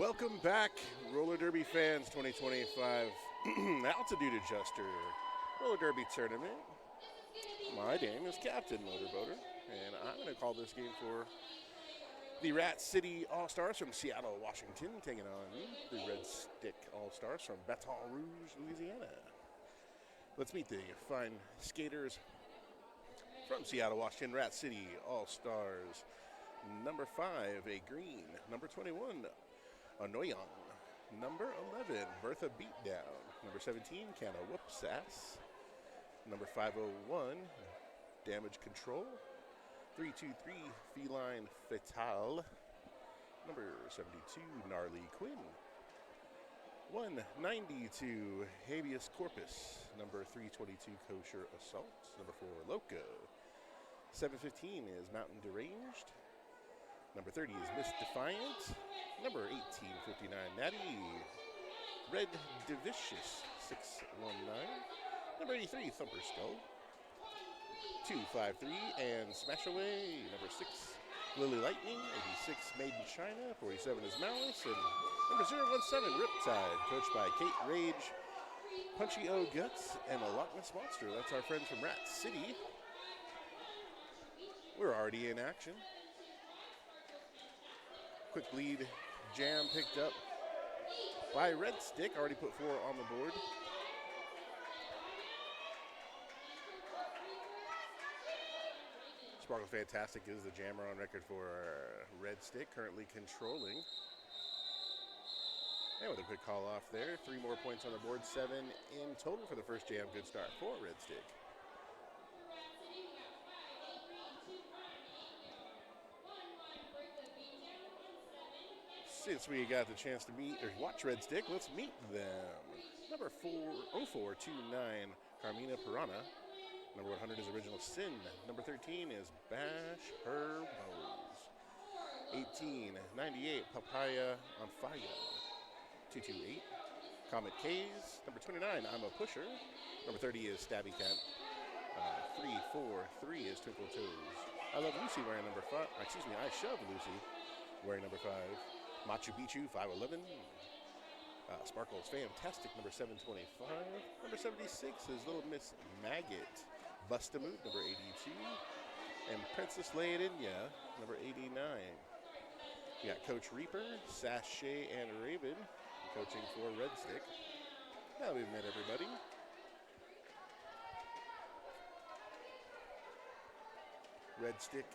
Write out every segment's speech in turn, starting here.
Welcome back, Roller Derby fans 2025 Altitude Adjuster Roller Derby Tournament. My name is Captain Motorboater, and I'm going to call this game for the Rat City All-Stars from Seattle, Washington, taking on the Red Stick All-Stars from Baton Rouge, Louisiana. Let's meet the fine skaters from Seattle, Washington, Rat City All-Stars. Number 5, a green. Number 21, Anoyang. Number 11, Bertha Beatdown. Number 17, Canna Whoops Ass. Number 501, Damage Control. 323, Feline Fatale. Number 72, Gnarly Quinn. 192, Habeas Corpus. Number 322, Kosher Assault. Number 4, Loco. 715 is Mountain Deranged. Number 30 is Miss Defiant. Number 1859, Natty. Red Divicious, 619. Number 83, Thumper Skull. 253 and Smash Away. Number 6, Lily Lightning. 86, Maiden China. 47 is Malice. And number 017, Riptide, coached by Kate Rage, Punchy O Guts, and a Loch Ness Monster. That's our friends from Rat City. We're already in action. Quick lead jam picked up by Red Stick, already put 4 on the board. Sparkle Fantastic is the jammer on record for Red Stick, currently controlling. And with a quick call off there, 3 more points on the board, 7 in total for the first jam. Good start for Red Stick. Since we got the chance to meet or watch Red Stick, let's meet them. Number 0429, Carmina Piranha. Number 100 is Original Sin. Number 13 is Bash Her Bows. 1898, Papaya on Fire. 228, Comet K's. Number 29, I'm a Pusher. Number 30 is Stabby Cat. 343 is Twinkle Toes. I Love Lucy wearing number 5. Excuse me, I Shove Lucy wearing number 5. Machu Picchu, 511. Sparkle's Fantastic, number 725. Number 76 is Little Miss Maggot. Bust-a-Moot, number 82. And Princess Leoninia, number 89. We got Coach Reaper, Sashay, and Raven coaching for Red Stick. Now we've met everybody. Red Stick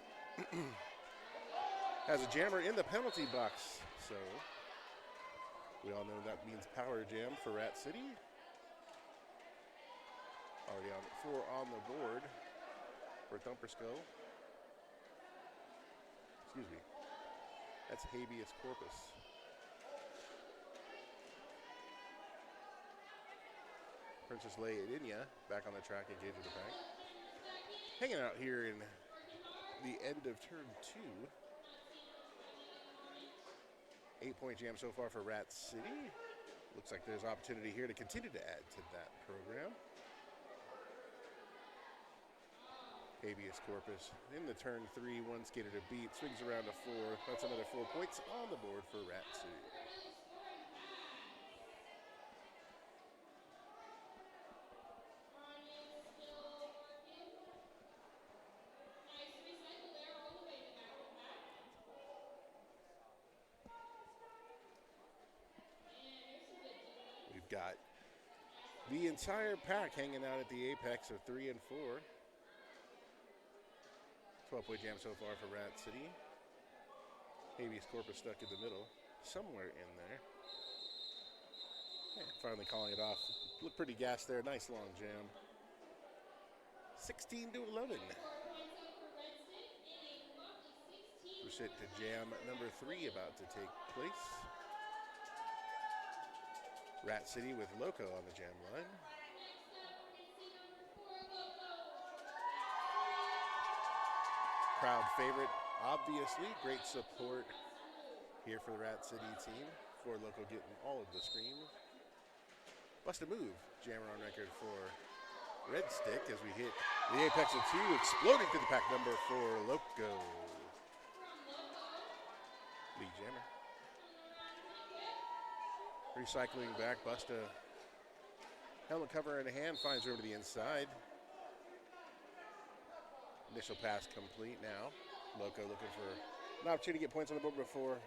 has a jammer in the penalty box, so we all know that means power jam for Rat City. Already on 4 on the board for Thumper Skull. Excuse me. That's Habeas Corpus. Princess Leia back on the track, engaging the pack. Hanging out here in the end of turn 2. 8-point jam so far for Rat City. Looks like there's opportunity here to continue to add to that program. Habeas Corpus in the turn 3, 1 skater to beat, swings around to 4. That's another 4 points on the board for Rat City. Got the entire pack hanging out at the apex of 3 and 4. 12-point jam so far for Rat City. Habeas Corpus stuck in the middle, somewhere in there. Yeah, finally calling it off. Looked pretty gassed there. Nice long jam. 16 to 11. We're set to jam number 3 about to take place. Rat City with Loco on the jam line. Crowd favorite, obviously. Great support here for the Rat City team. For Loco getting all of the screams. Bust-a-Move, jammer on record for Red Stick as we hit the apex of 2, exploding through the pack number 4, Loco. Lead jammer. Recycling back, Busta. Helmet cover in hand, finds room to the inside. Initial pass complete now. Loco looking for an opportunity to get points on the board before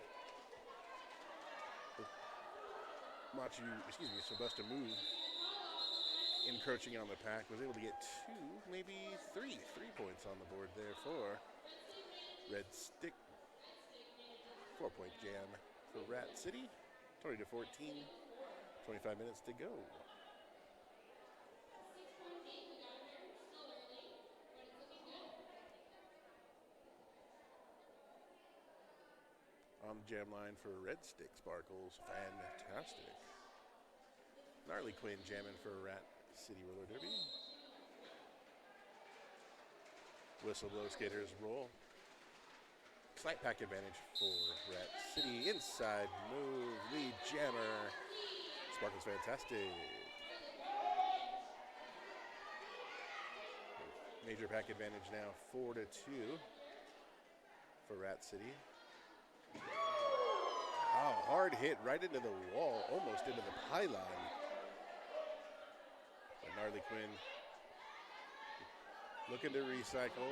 so Busta moved. Encroaching on the pack, was able to get 2, maybe 3 points on the board there for Red Stick. 4-point jam for Rat City. 20-14, 25 minutes to go. On the jam line for Red Stick Sparkles, fantastic. Gnarly Quinn jamming for Rat City Roller Derby. Whistle blow skaters roll. Slight pack advantage for Rat City. Inside move, lead jammer. Sparkles fantastic. Major pack advantage now, 4-2 for Rat City. Oh, hard hit right into the wall, almost into the pylon. Gnarly Quinn looking to recycle,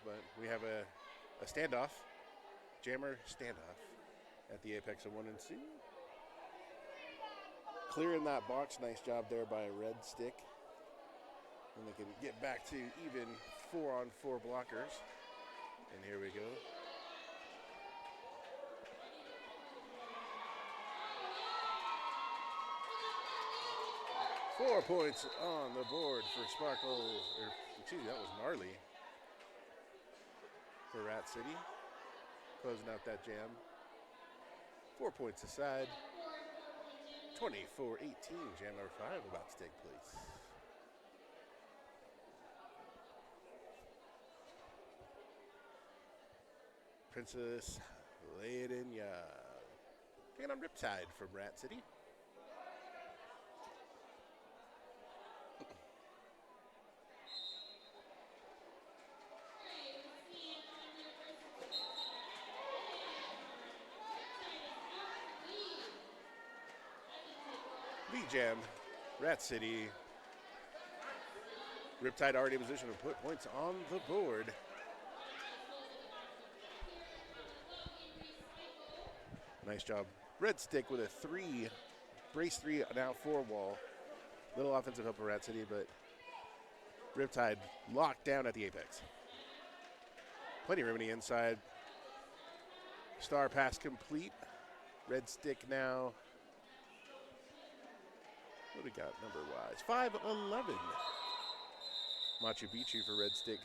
but we have a standoff. Jammer standoff at the apex of 1 and 2. Clearing that box, nice job there by Red Stick. And they can get back to even 4-on-4 blockers. And here we go. Four points on the board for Sparkles, that was Gnarly for Rat City. Closing out that jam. 4 points aside. 24-18, jam number 5 about to take place. Princess Layden taking on Riptide from Rat City. Jam, Rat City. Riptide already in position to put points on the board. Nice job. Red Stick with a 3, brace 3, now 4 wall. Little offensive help for Rat City, but Riptide locked down at the apex. Plenty of room on the inside. Star pass complete. Red Stick now. What do we got number-wise? 5-11. Machu Picchu for Red Stick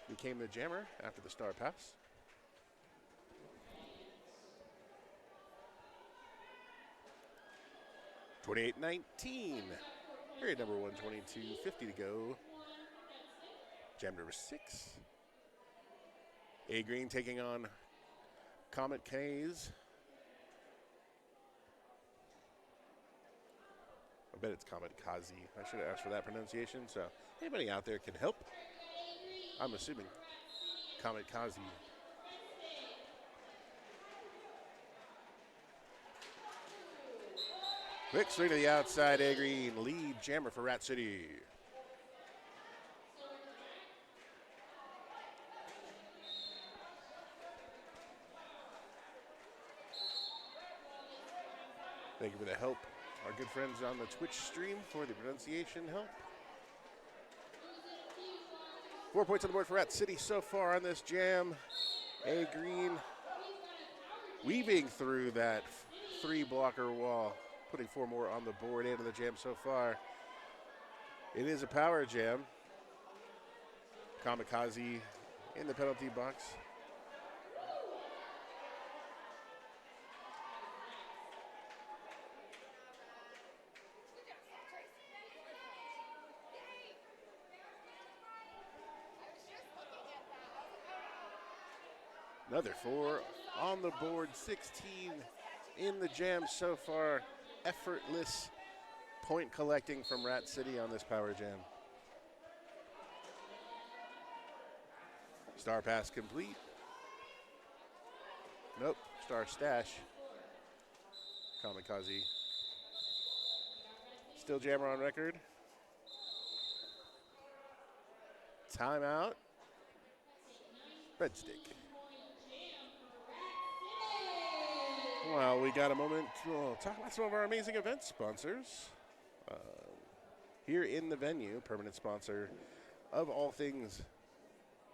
became the jammer after the star pass. $28-19. Period number 122, 50 to go. Jam number 6. A Green taking on Comet K's. I bet it's Comet Kazi. I should have asked for that pronunciation, so anybody out there can help. I'm assuming Comet Kazi. Quick swing to the outside, A Green, lead jammer for Rat City. Thank you for the help. Our good friends on the Twitch stream for the pronunciation help. 4 points on the board for Rat City so far on this jam. A Green weaving through that 3-blocker wall, putting 4 more on the board into the jam so far. It is a power jam. Kamikaze in the penalty box. Another 4 on the board, 16 in the jam so far. Effortless point collecting from Rat City on this power jam. Star pass complete. Nope, star stash. Kamikaze Still Jammer on record. Timeout. Red Stick. Well, we got a moment to talk about some of our amazing event sponsors. Here in the venue, permanent sponsor of all things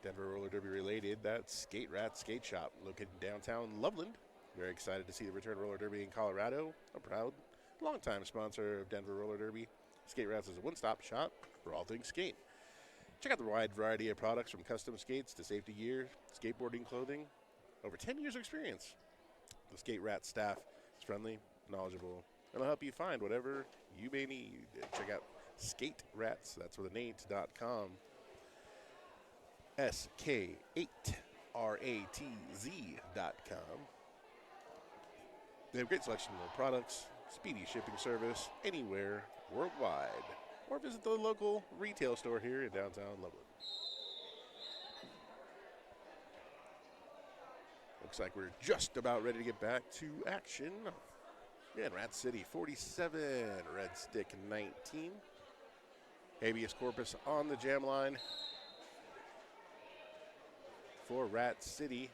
Denver Roller Derby related, that's Skate Rat Skate Shop, located in downtown Loveland. Very excited to see the return of Roller Derby in Colorado. A proud, longtime sponsor of Denver Roller Derby. Skate Rats is a one-stop shop for all things skate. Check out the wide variety of products from custom skates to safety gear, skateboarding clothing. Over 10 years of experience. The Skate Rat staff is friendly, knowledgeable, and will help you find whatever you may need. Check out Skate Rats, that's with an 8.com. SK8RATZ.com. They have a great selection of products, speedy shipping service, anywhere, worldwide. Or visit the local retail store here in downtown Loveland. Looks like we're just about ready to get back to action. In Rat City 47, Red Stick 19. Habeas Corpus on the jam line for Rat City.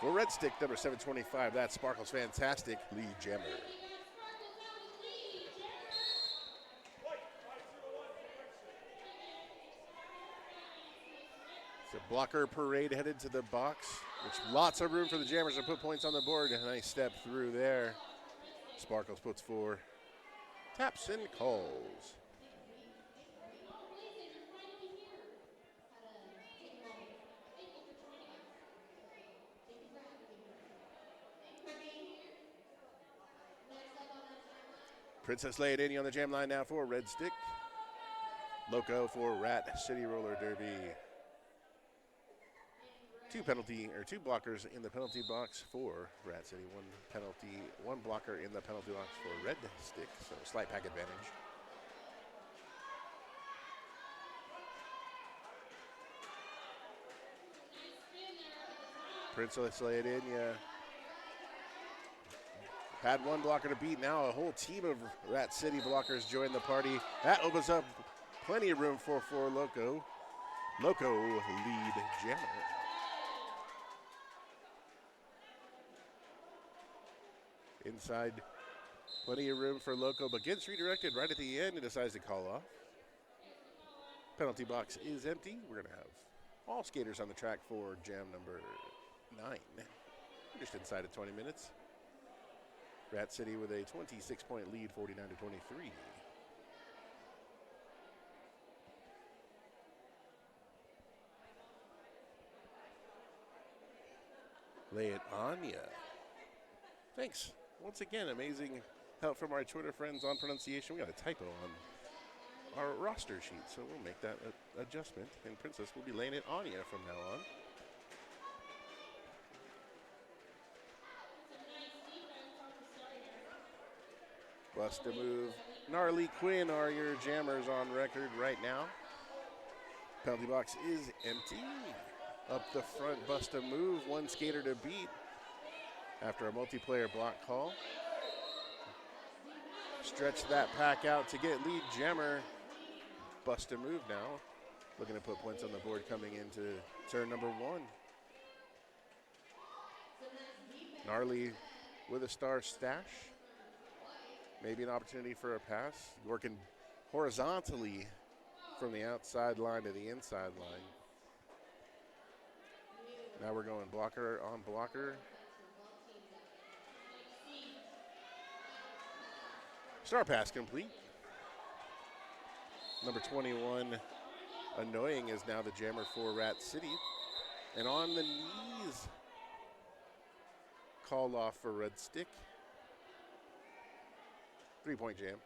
For Red Stick, number 725, that's Sparkles Fantastic, Lee Jammer. It's a blocker parade headed to the box, which lots of room for the Jammers to put points on the board. A nice step through there. Sparkles puts 4, taps and calls. Princess Leia Danny on the jam line now for Red Stick. Loco for Rat City Roller Derby. Two blockers in the penalty box for Rat City. One blocker in the penalty box for Red Stick. So slight pack advantage. Princess Leia had one blocker to beat. Now a whole team of Rat City blockers join the party. That opens up plenty of room for Loco. Loco lead Jammer. Inside, plenty of room for Loco, but gets redirected right at the end and decides to call off. Penalty box is empty. We're going to have all skaters on the track for jam number 9. We're just inside of 20 minutes. Rat City with a 26-point lead, 49-23. Lay it on ya. Thanks. Once again, amazing help from our Twitter friends on pronunciation. We got a typo on our roster sheet, so we'll make that adjustment. And Princess will be laying it on ya from now on. Bust a move. Gnarly Quinn are your jammers on record right now. Penalty box is empty. Up the front, bust a move. One skater to beat after a multiplayer block call. Stretch that pack out to get lead jammer. Bust a move now. Looking to put points on the board coming into turn number 1. Gnarly with a star stash. Maybe an opportunity for a pass. Working horizontally from the outside line to the inside line. Now we're going blocker on blocker. Star pass complete. Number 21, Annoying, is now the jammer for Rat City. And on the knees, called off for Red Stick. 3-point jam.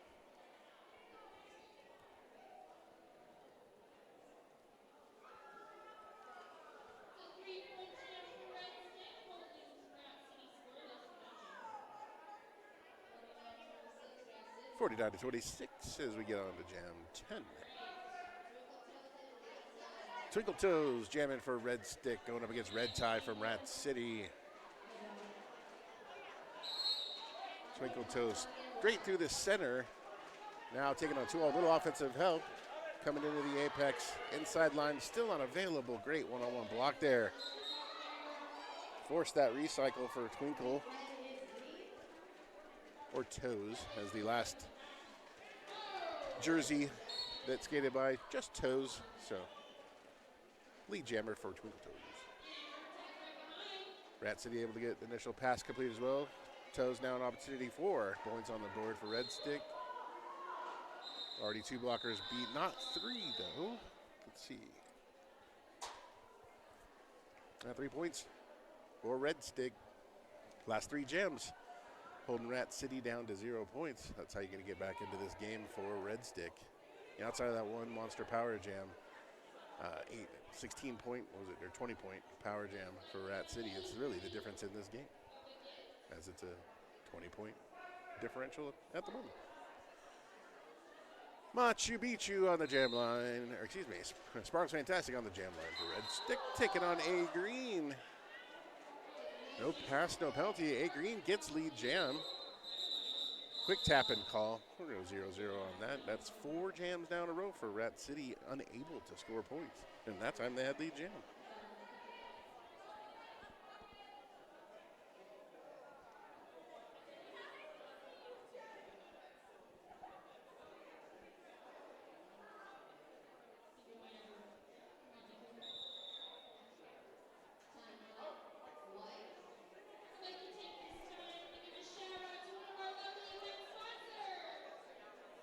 (49-26) as we get on to jam 10. Twinkle Toes jamming for Red Stick, going up against Red Tie from Rat City. Twinkle Toes straight through the center. Now taking on 2 all. Little offensive help coming into the apex. Inside line still unavailable. Great one-on-one block there. Forced that recycle for Twinkle. Or Toes as the last jersey that skated by. Just Toes. So lead jammer for Twinkle Toes. Rat City able to get the initial pass complete as well. Toes now an opportunity for points on the board for Red Stick. Already 2 blockers beat, not 3 though. Let's see. 3 points for Red Stick. Last 3 gems, holding Rat City down to 0 points. That's how you're gonna get back into this game for Red Stick. Outside of that one monster power jam, 16 point, what was it, or 20 point power jam for Rat City. It's really the difference in this game, as it's a 20 point differential at the moment. Machu Picchu on the jam line, or excuse me, Sparks Fantastic on the jam line for Red Stick, taking on A Green. No pass, no penalty. A Green gets lead jam. Quick tap and call. We're going to go 0-0 on that. That's 4 jams down a row for Rat City, unable to score points. And that time they had lead jam.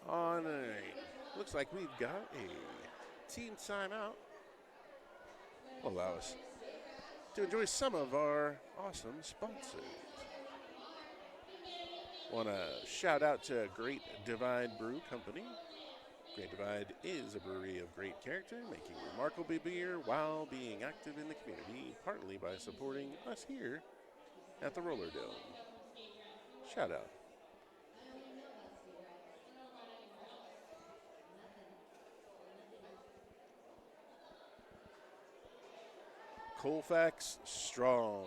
On a, looks like we've got a team timeout. Will allow us to enjoy some of our awesome sponsors. Want to shout out to Great Divide Brew Company. Great Divide is a brewery of great character, making remarkable beer while being active in the community, partly by supporting us here at the Roller Dome. Shout out. Colfax Strong.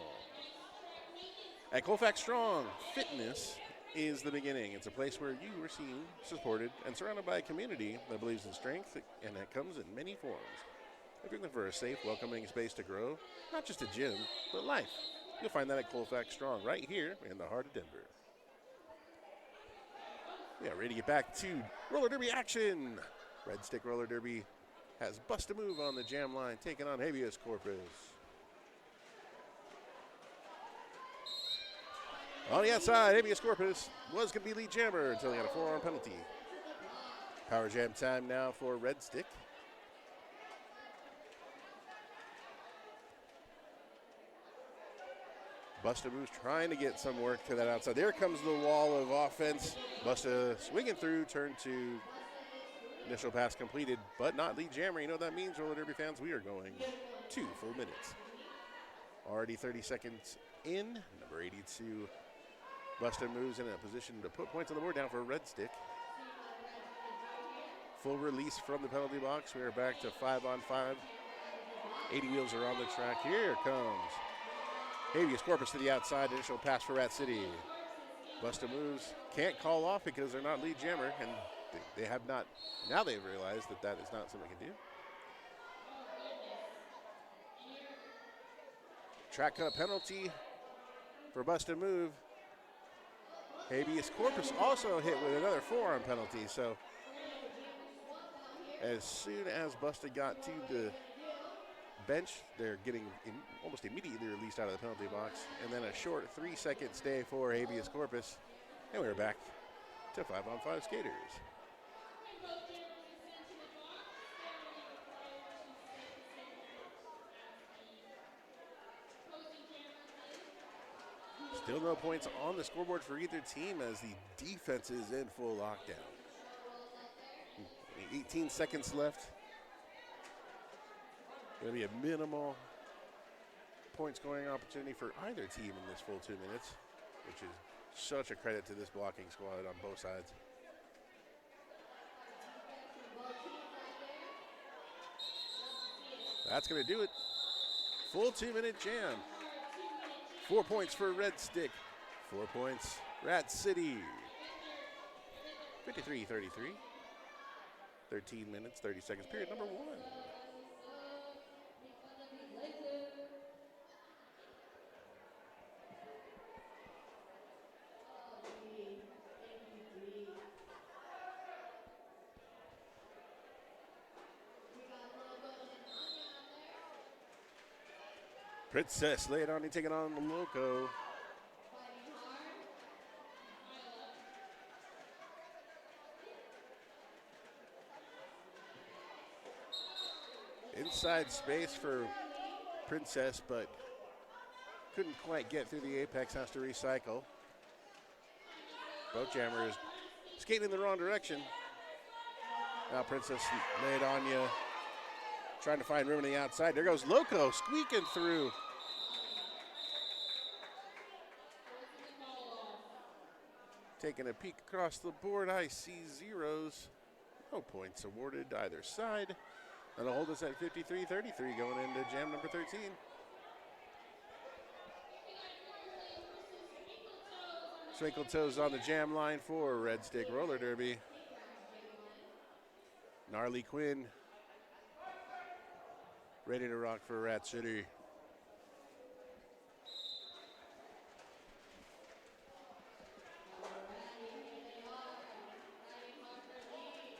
At Colfax Strong, fitness is the beginning. It's a place where you are seen, supported, and surrounded by a community that believes in strength, and that comes in many forms. If you're looking for a safe, welcoming space to grow, not just a gym, but life, you'll find that at Colfax Strong, right here in the heart of Denver. Yeah, ready to get back to roller derby action. Red Stick Roller Derby has Bust a Move on the jam line, taking on Habeas Corpus. On the outside, Habeas Corpus was going to be lead jammer until he got a 4-arm penalty. Power jam time now for Red Stick. Busta Moves trying to get some work to that outside. There comes the wall of offense. Busta swinging through, turn 2. Initial pass completed, but not lead jammer. You know what that means, roller derby fans? We are going 2 full minutes. Already 30 seconds in. Number 82. Busta Moves in a position to put points on the board down for Red Stick. Full release from the penalty box. We are back to 5-on-5. 80 wheels are on the track. Here comes Habeas Corpus to the outside. Initial pass for Rat City. Busta Moves can't call off because they're not lead jammer, and they have not. Now they've realized that that is not something they can do. Track cut penalty for Busta Move. Habeas Corpus also hit with another 4-arm penalty. So as soon as Busta got to the bench, they're getting almost immediately released out of the penalty box. And then a short 3-second stay for Habeas Corpus. And we're back to 5-on-5 skaters. Still no points on the scoreboard for either team as the defense is in full lockdown. 18 seconds left. Going to be a minimal point scoring opportunity for either team in this full 2 minutes, which is such a credit to this blocking squad on both sides. That's going to do it. Full 2-minute jam. 4 points for Red Stick. 4 points Rat City, 53-33. 13 minutes, 30 seconds, period number 1. Princess Leia Anya taking on the Loco. Inside space for Princess, but couldn't quite get through the apex, has to recycle. Boat Jammer is skating in the wrong direction. Now Princess Leia Anya trying to find room on the outside. There goes Loco squeaking through. Taking a peek across the board, I see zeros. No points awarded to either side. That'll hold us at 53-33 going into jam number 13. Twinkle Toes on the jam line for Red Stick Roller Derby. Gnarly Quinn ready to rock for Rat City.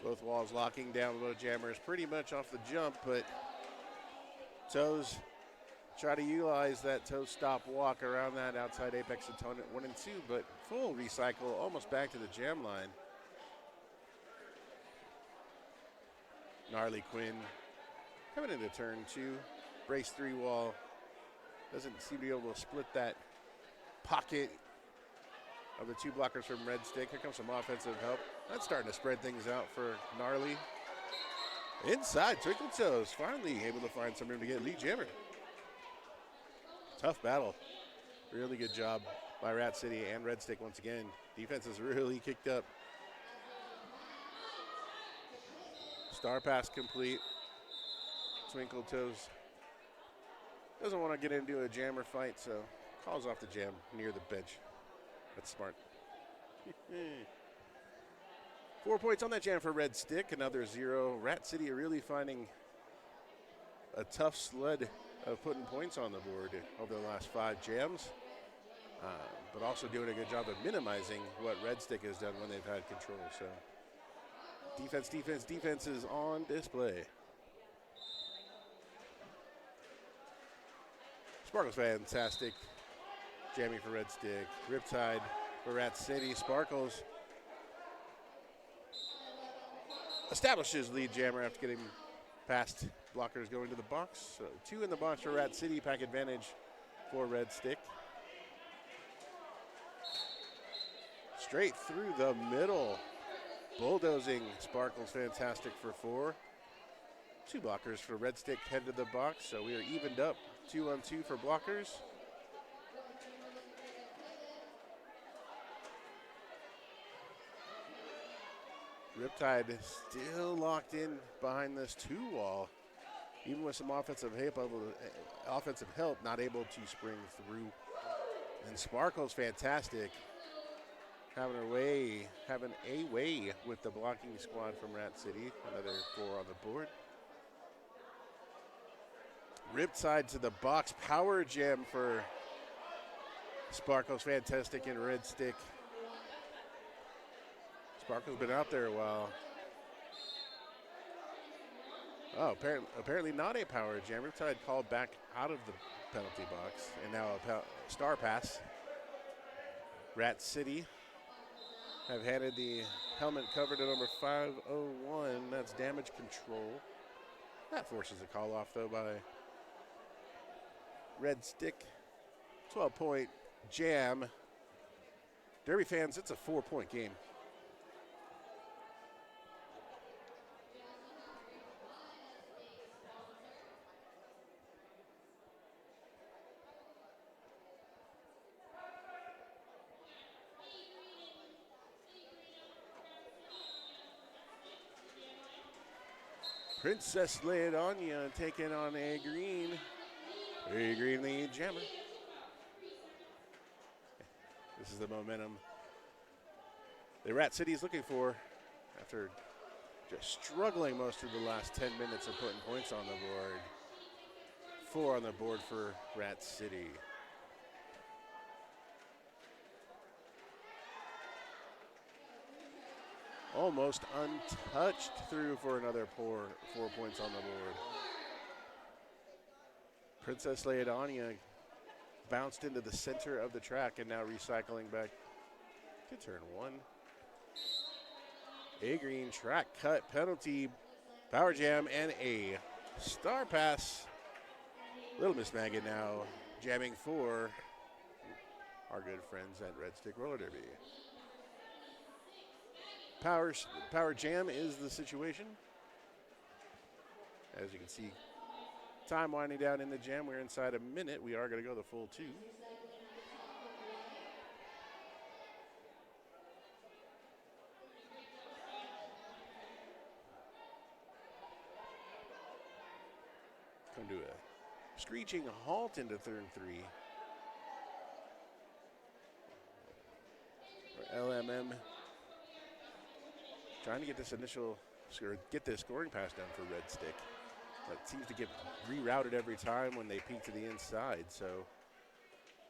Both walls locking down. Both jammers pretty much off the jump, but Toes try to utilize that toe stop walk around that outside apex opponent 1 and 2, but full recycle almost back to the jam line. Gnarly Quinn coming into turn 2. Brace 3 wall. Doesn't seem to be able to split that pocket of the 2 blockers from Red Stick. Here comes some offensive help. That's starting to spread things out for Gnarly. Inside, Twinkle Toes finally able to find some room to get lead jammer. Tough battle. Really good job by Rat City and Red Stick once again. Defense is really kicked up. Star pass complete. Twinkle Toes doesn't want to get into a jammer fight, so calls off the jam near the bench. That's smart. 4 points on that jam for Red Stick, another 0. Rat City really finding a tough sled of putting points on the board over the last 5 jams, but also doing a good job of minimizing what Red Stick has done when they've had control. So defense, defense, defense is on display. Sparkle's fantastic. Jamming for Red Stick. Riptide for Rat City. Sparkles establishes lead jammer after getting past blockers going to the box. So 2 in the box for Rat City. Pack advantage for Red Stick. Straight through the middle. Bulldozing Sparkles fantastic for 4. 2 blockers for Red Stick head to the box. So we are evened up 2-on-2 for blockers. Riptide is still locked in behind this 2 wall. Even with some offensive help, not able to spring through. And Sparkle's fantastic. Having a way with the blocking squad from Rat City. Another 4 on the board. Riptide to the box. Power jam for Sparkle's fantastic and Red Stick. Sparkle's been out there a while. Oh, apparently not a power jam. Riptide called back out of the penalty box, and now a star pass. Rat City have handed the helmet cover to number 501. That's damage control. That forces a call off, though, by Red Stick. 12-point jam. Derby fans, it's a 4-point game. Princess Leia Anya taking on A Green. A Green lead jammer. This is the momentum the Rat City is looking for after just struggling most of the last 10 minutes of putting points on the board. 4 on the board for Rat City. Almost untouched through for another 4 points on the board. Princess Leodania bounced into the center of the track and now recycling back to turn 1. A green track cut penalty, power jam, and a star pass. Little Miss Maggot now jamming for our good friends at Red Stick Roller Derby. Power jam is the situation. As you can see, time winding down in the jam. We're inside a minute. We are going to go the full 2. Come to a screeching halt into turn 3. LMM trying to get this scoring pass down for Red Stick. But it seems to get rerouted every time when they peek to the inside. So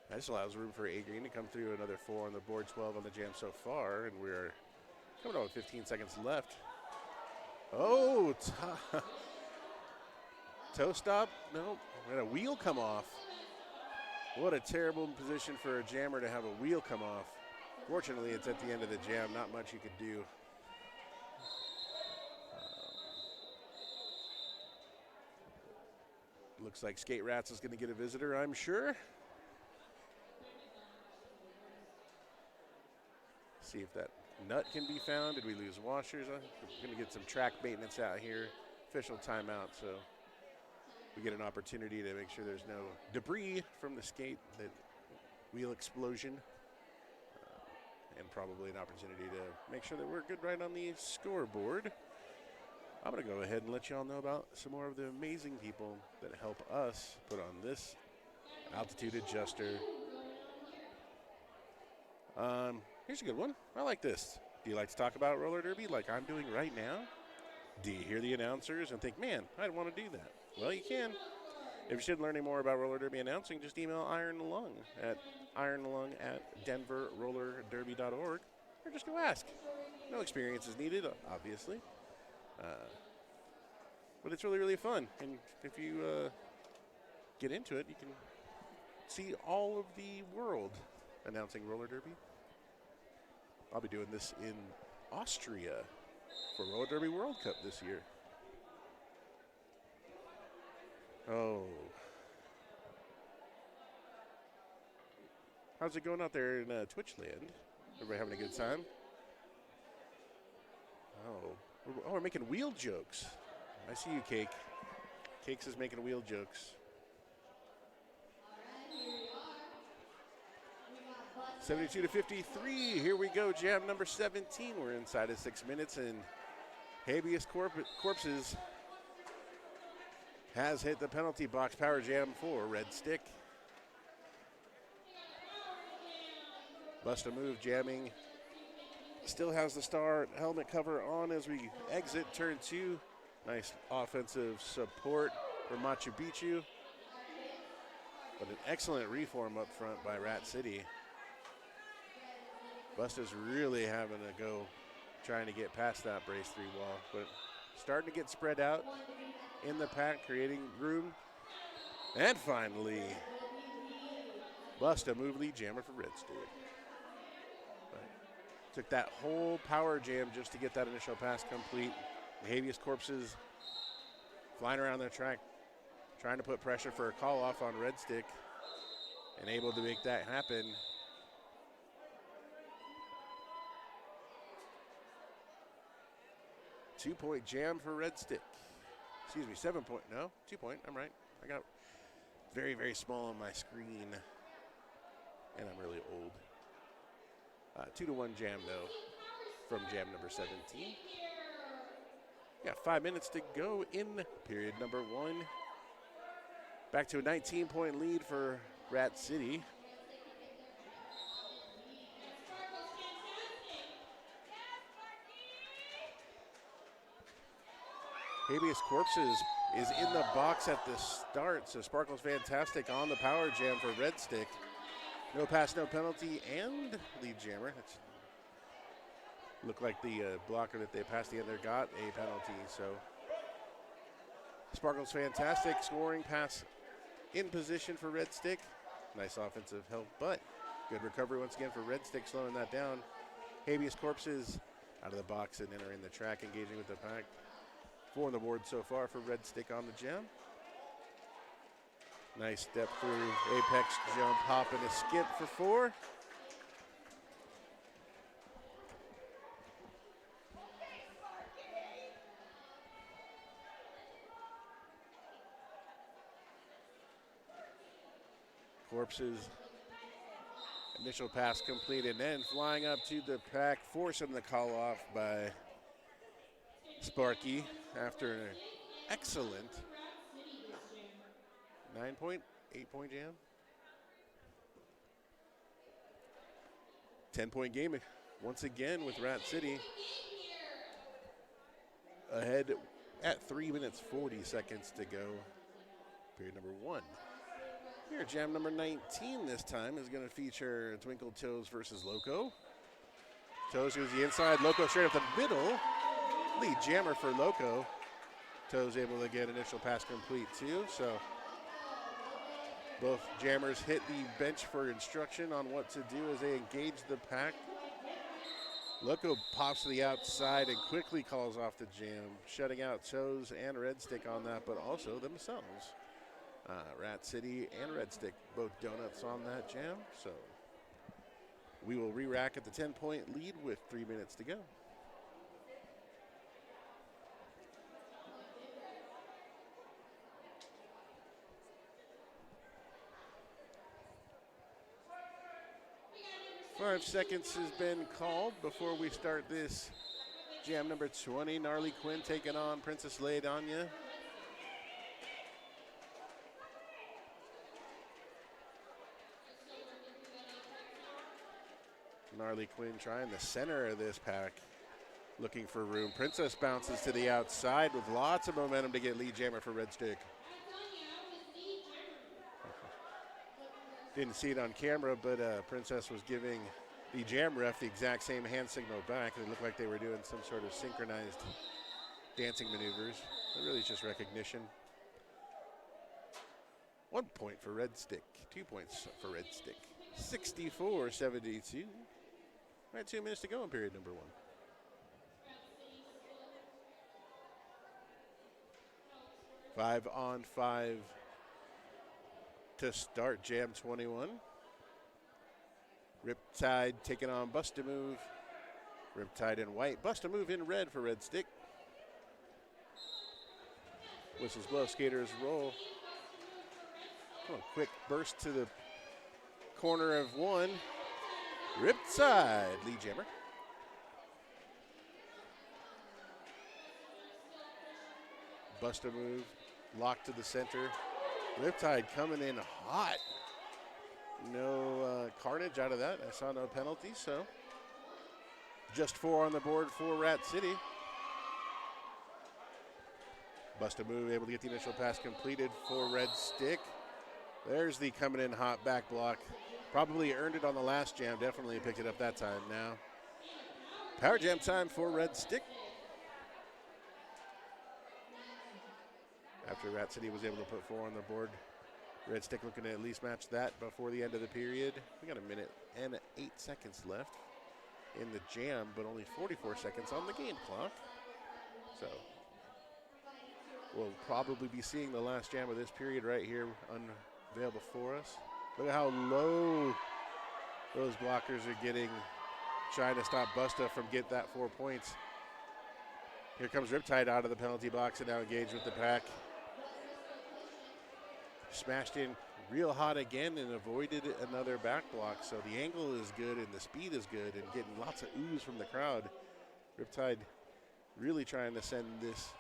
that just allows room for A green to come through. Another 4 on the board, 12 on the jam so far, and we're coming on with 15 seconds left. Oh, toe stop? No, we had a wheel come off. What a terrible position for a jammer to have a wheel come off. Fortunately, it's at the end of the jam. Not much you could do. Looks like Skate Rats is going to get a visitor, I'm sure. See if that nut can be found. Did we lose washers? I'm going to get some track maintenance out here. Official timeout, so we get an opportunity to make sure there's no debris from the skate, that wheel explosion, and probably an opportunity to make sure that we're good right on the scoreboard. I'm going to go ahead and let you all know about some more of the amazing people that help us put on this altitude adjuster. Here's a good one. I like this. Do you like to talk about roller derby like I'm doing right now? Do you hear the announcers and think, man, I'd want to do that? Well, you can. If you're interested in learning more about roller derby announcing, just email Iron Lung at ironlung@denverrollerderby.org, or just go ask. No experience is needed, obviously. But it's really, really fun. And if you get into it, you can see all of the world announcing roller derby. I'll be doing this in Austria for Roller Derby World Cup this year. Oh. How's it going out there in Twitch land? Everybody having a good time? Oh, we're making wheel jokes. I see you, Cake. Cakes is making wheel jokes. 72-53. Here we go. Jam number 17. We're inside of 6 minutes, and Habeas Corpses has hit the penalty box. Power jam for Red Stick. Bust a move, jamming. Still has the star helmet cover on as we exit turn 2. Nice offensive support for Machu Picchu. But an excellent reform up front by Rat City. Busta's really having to go trying to get past that brace 3 wall, but starting to get spread out in the pack, creating room. And finally, Busta move lead jammer for Red Stick. Took that whole power jam just to get that initial pass complete. The Habeas Corpses flying around the track, trying to put pressure for a call off on Red Stick, and able to make that happen. Two-point jam for Red Stick. Excuse me, 7-point, no, 2-point, I'm right. I got very, very small on my screen, and I'm really old. 2-1 jam, though, from jam number 17. Got 5 minutes to go in period number 1. Back to a 19-point lead for Rat City. Habeas Corpses is in the box at the start, so Sparkles Fantastic on the power jam for Red Stick. No pass, no penalty, and lead jammer. That's looked like the blocker that they passed the end there got a penalty, so Sparkles Fantastic scoring pass in position for Red Stick. Nice offensive help, but good recovery once again for Red Stick, slowing that down. Habeas Corpses out of the box and entering the track, engaging with the pack. 4 on the board so far for Red Stick on the jam. Nice step through, apex jump, hop, and a skip for 4. Corpses, initial pass completed, and then flying up to the pack, forcing the call off by Sparky after an excellent 9-point, 8-point jam. 10-point game once again with Rat City. Ahead at 3 minutes 40 seconds to go. Period number 1. Here, jam number 19 this time is going to feature Twinkle Toes versus Loco. Toes goes the inside, Loco straight up the middle. Lead jammer for Loco. Toes able to get initial pass complete too, so both jammers hit the bench for instruction on what to do as they engage the pack. Loco pops to the outside and quickly calls off the jam, shutting out Toes and Red Stick on that, but also themselves. Rat City and Red Stick, both donuts on that jam. So we will re-rack at the 10-point lead with 3 minutes to go. Five seconds has been called before we start this jam number 20. Gnarly Quinn taking on Princess Leidania. Gnarly Quinn trying the center of this pack, looking for room. Princess bounces to the outside with lots of momentum to get lead jammer for Red Stick. Didn't see it on camera, but Princess was giving the jam ref the exact same hand signal back. It looked like they were doing some sort of synchronized dancing maneuvers. But really, it's just recognition. 1 point for Red Stick, 2 points for Red Stick. 64-72. Right, 2 minutes to go in period number 1. Five on 5 to start jam 21. Riptide taking on Bust-A-Move. Riptide in white, Bust-A-Move in red for Red Stick. Whistles blow, skaters roll. Oh, quick burst to the corner of 1. Riptide, lead jammer. Bust-A-Move, locked to the center. Riptide coming in hot. No carnage out of that. I saw no penalty, so just 4 on the board for Rat City. Bust-A-Move able to get the initial pass completed for Red Stick. There's the coming in hot back block. Probably earned it on the last jam. Definitely picked it up that time now. Power jam time for Red Stick. After Rat City was able to put 4 on the board, Red Stick looking to at least match that before the end of the period. We got 1 minute and 8 seconds left in the jam, but only 44 seconds on the game clock. So we'll probably be seeing the last jam of this period right here unveil before us. Look at how low those blockers are getting, trying to stop Busta from getting that 4 points. Here comes Riptide out of the penalty box and now engaged with the pack. Smashed in real hot again and avoided another back block. So the angle is good and the speed is good and getting lots of ooze from the crowd. Riptide really trying to send this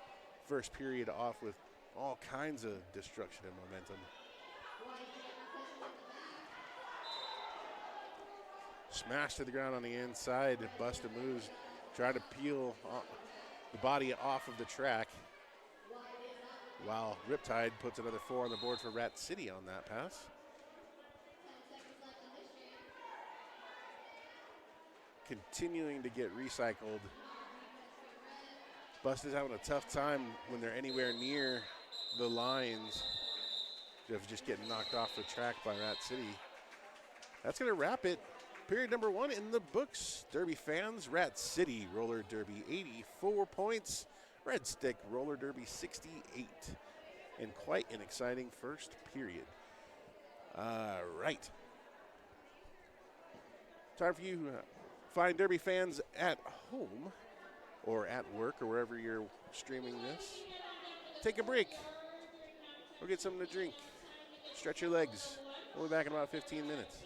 first period off with all kinds of destruction and momentum. Smashed to the ground on the inside. Bust-A-Moves, try to peel the body off of the track. while Riptide puts another 4 on the board for Rat City on that pass. Continuing to get recycled. Busted having a tough time when they're anywhere near the lines of just getting knocked off the track by Rat City. That's going to wrap it. Period number 1 in the books. Derby fans, Rat City Roller Derby 84 points. Red Stick Roller Derby 68. And quite an exciting first period. All right. Time for you fine Derby fans at home or at work or wherever you're streaming this. Take a break. Go get something to drink. Stretch your legs. We'll be back in about 15 minutes.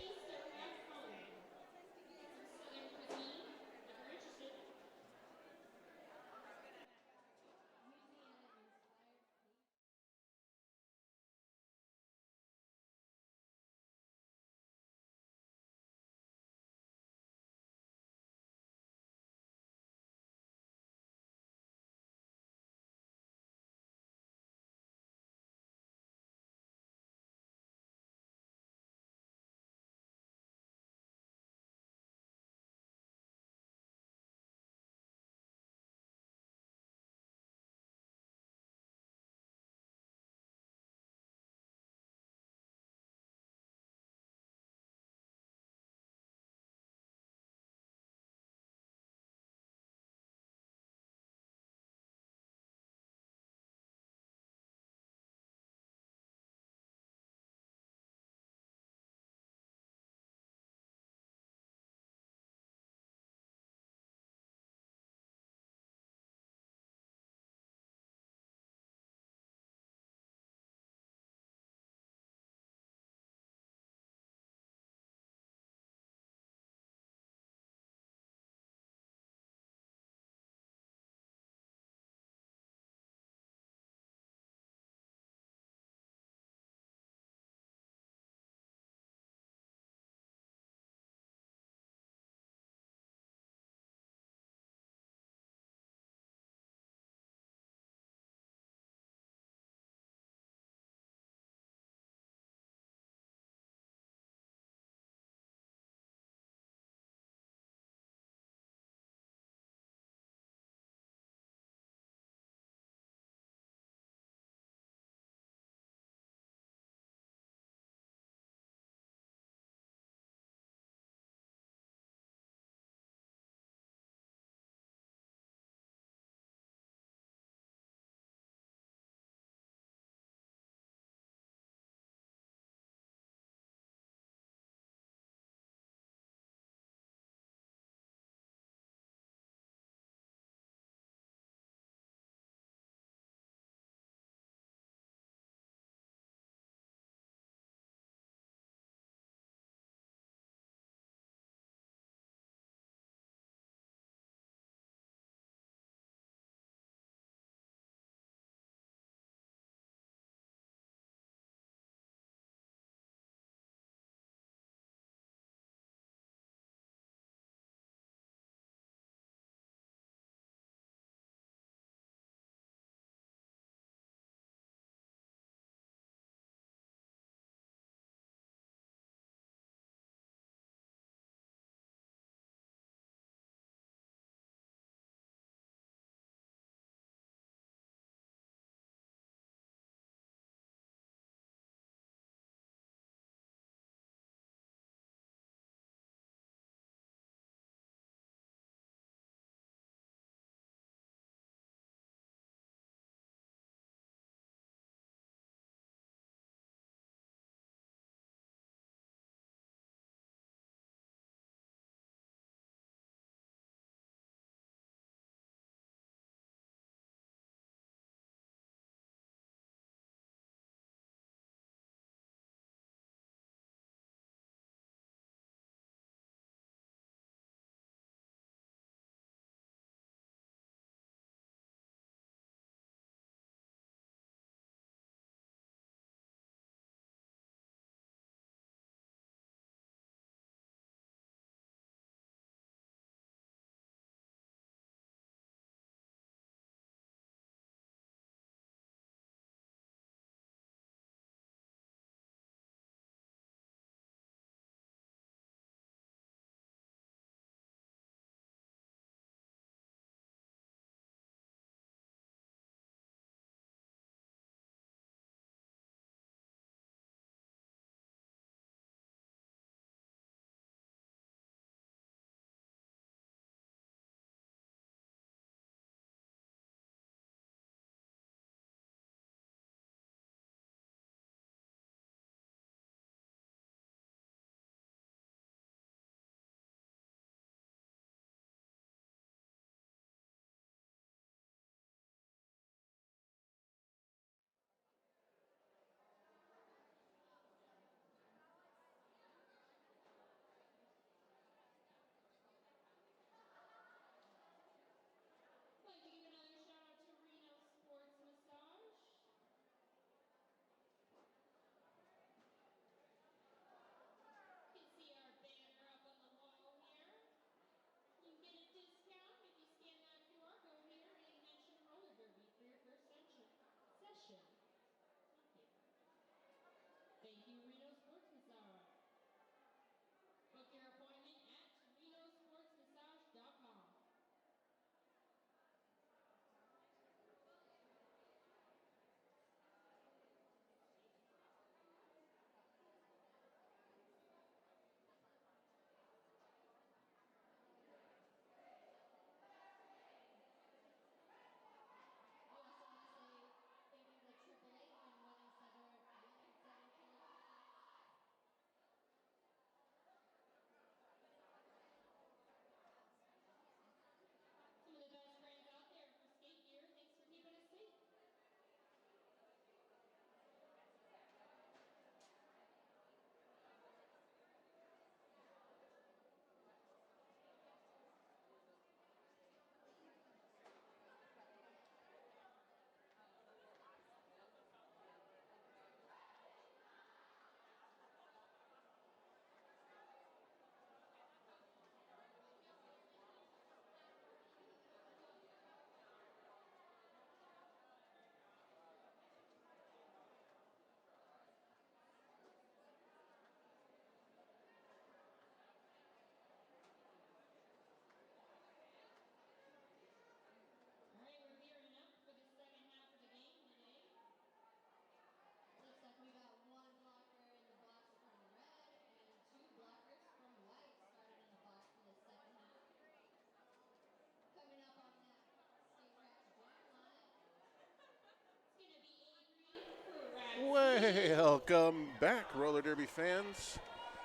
Welcome back, Roller Derby fans.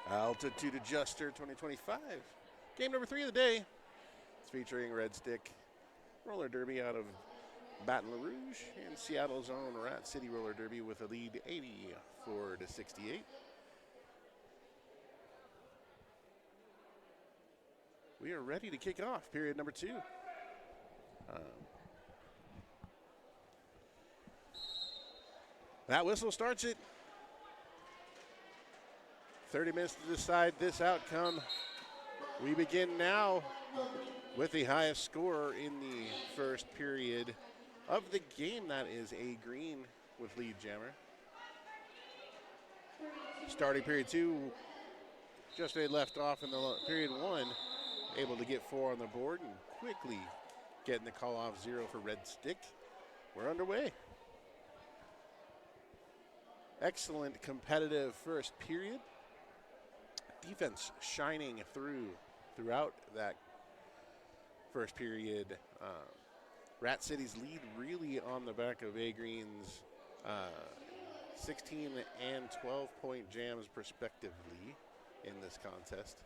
Altitude Adjuster 2025. Game number 3 of the day. It's featuring Red Stick Roller Derby out of Baton Rouge and Seattle's own Rat City Roller Derby with a lead 84-68. We are ready to kick off period number 2. That whistle starts it. 30 minutes to decide this outcome. We begin now with the highest scorer in the first period of the game. That is A Green with lead jammer. Starting period 2, just they left off in the period 1, able to get 4 on the board and quickly getting the call off 0 for Red Stick. We're underway. Excellent competitive first period. Defense shining throughout that first period. Rat City's lead really on the back of A Green's 16 and 12-point jams respectively in this contest.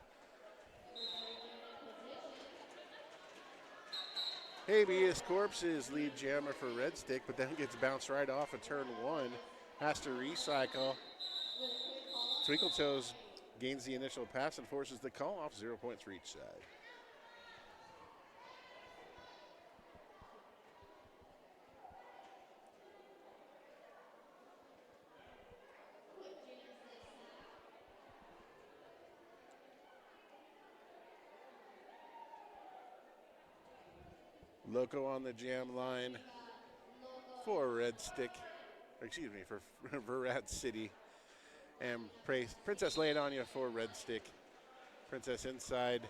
Habeas Corpse's lead jammer for Red Stick, but then gets bounced right off of turn 1. Has to recycle. Twinkle Toes gains the initial pass and forces the call off. 0 points for each side. Loco on the jam line for Red Stick. Excuse me, for Rat City. And Princess Leodonia for Red Stick. Princess inside.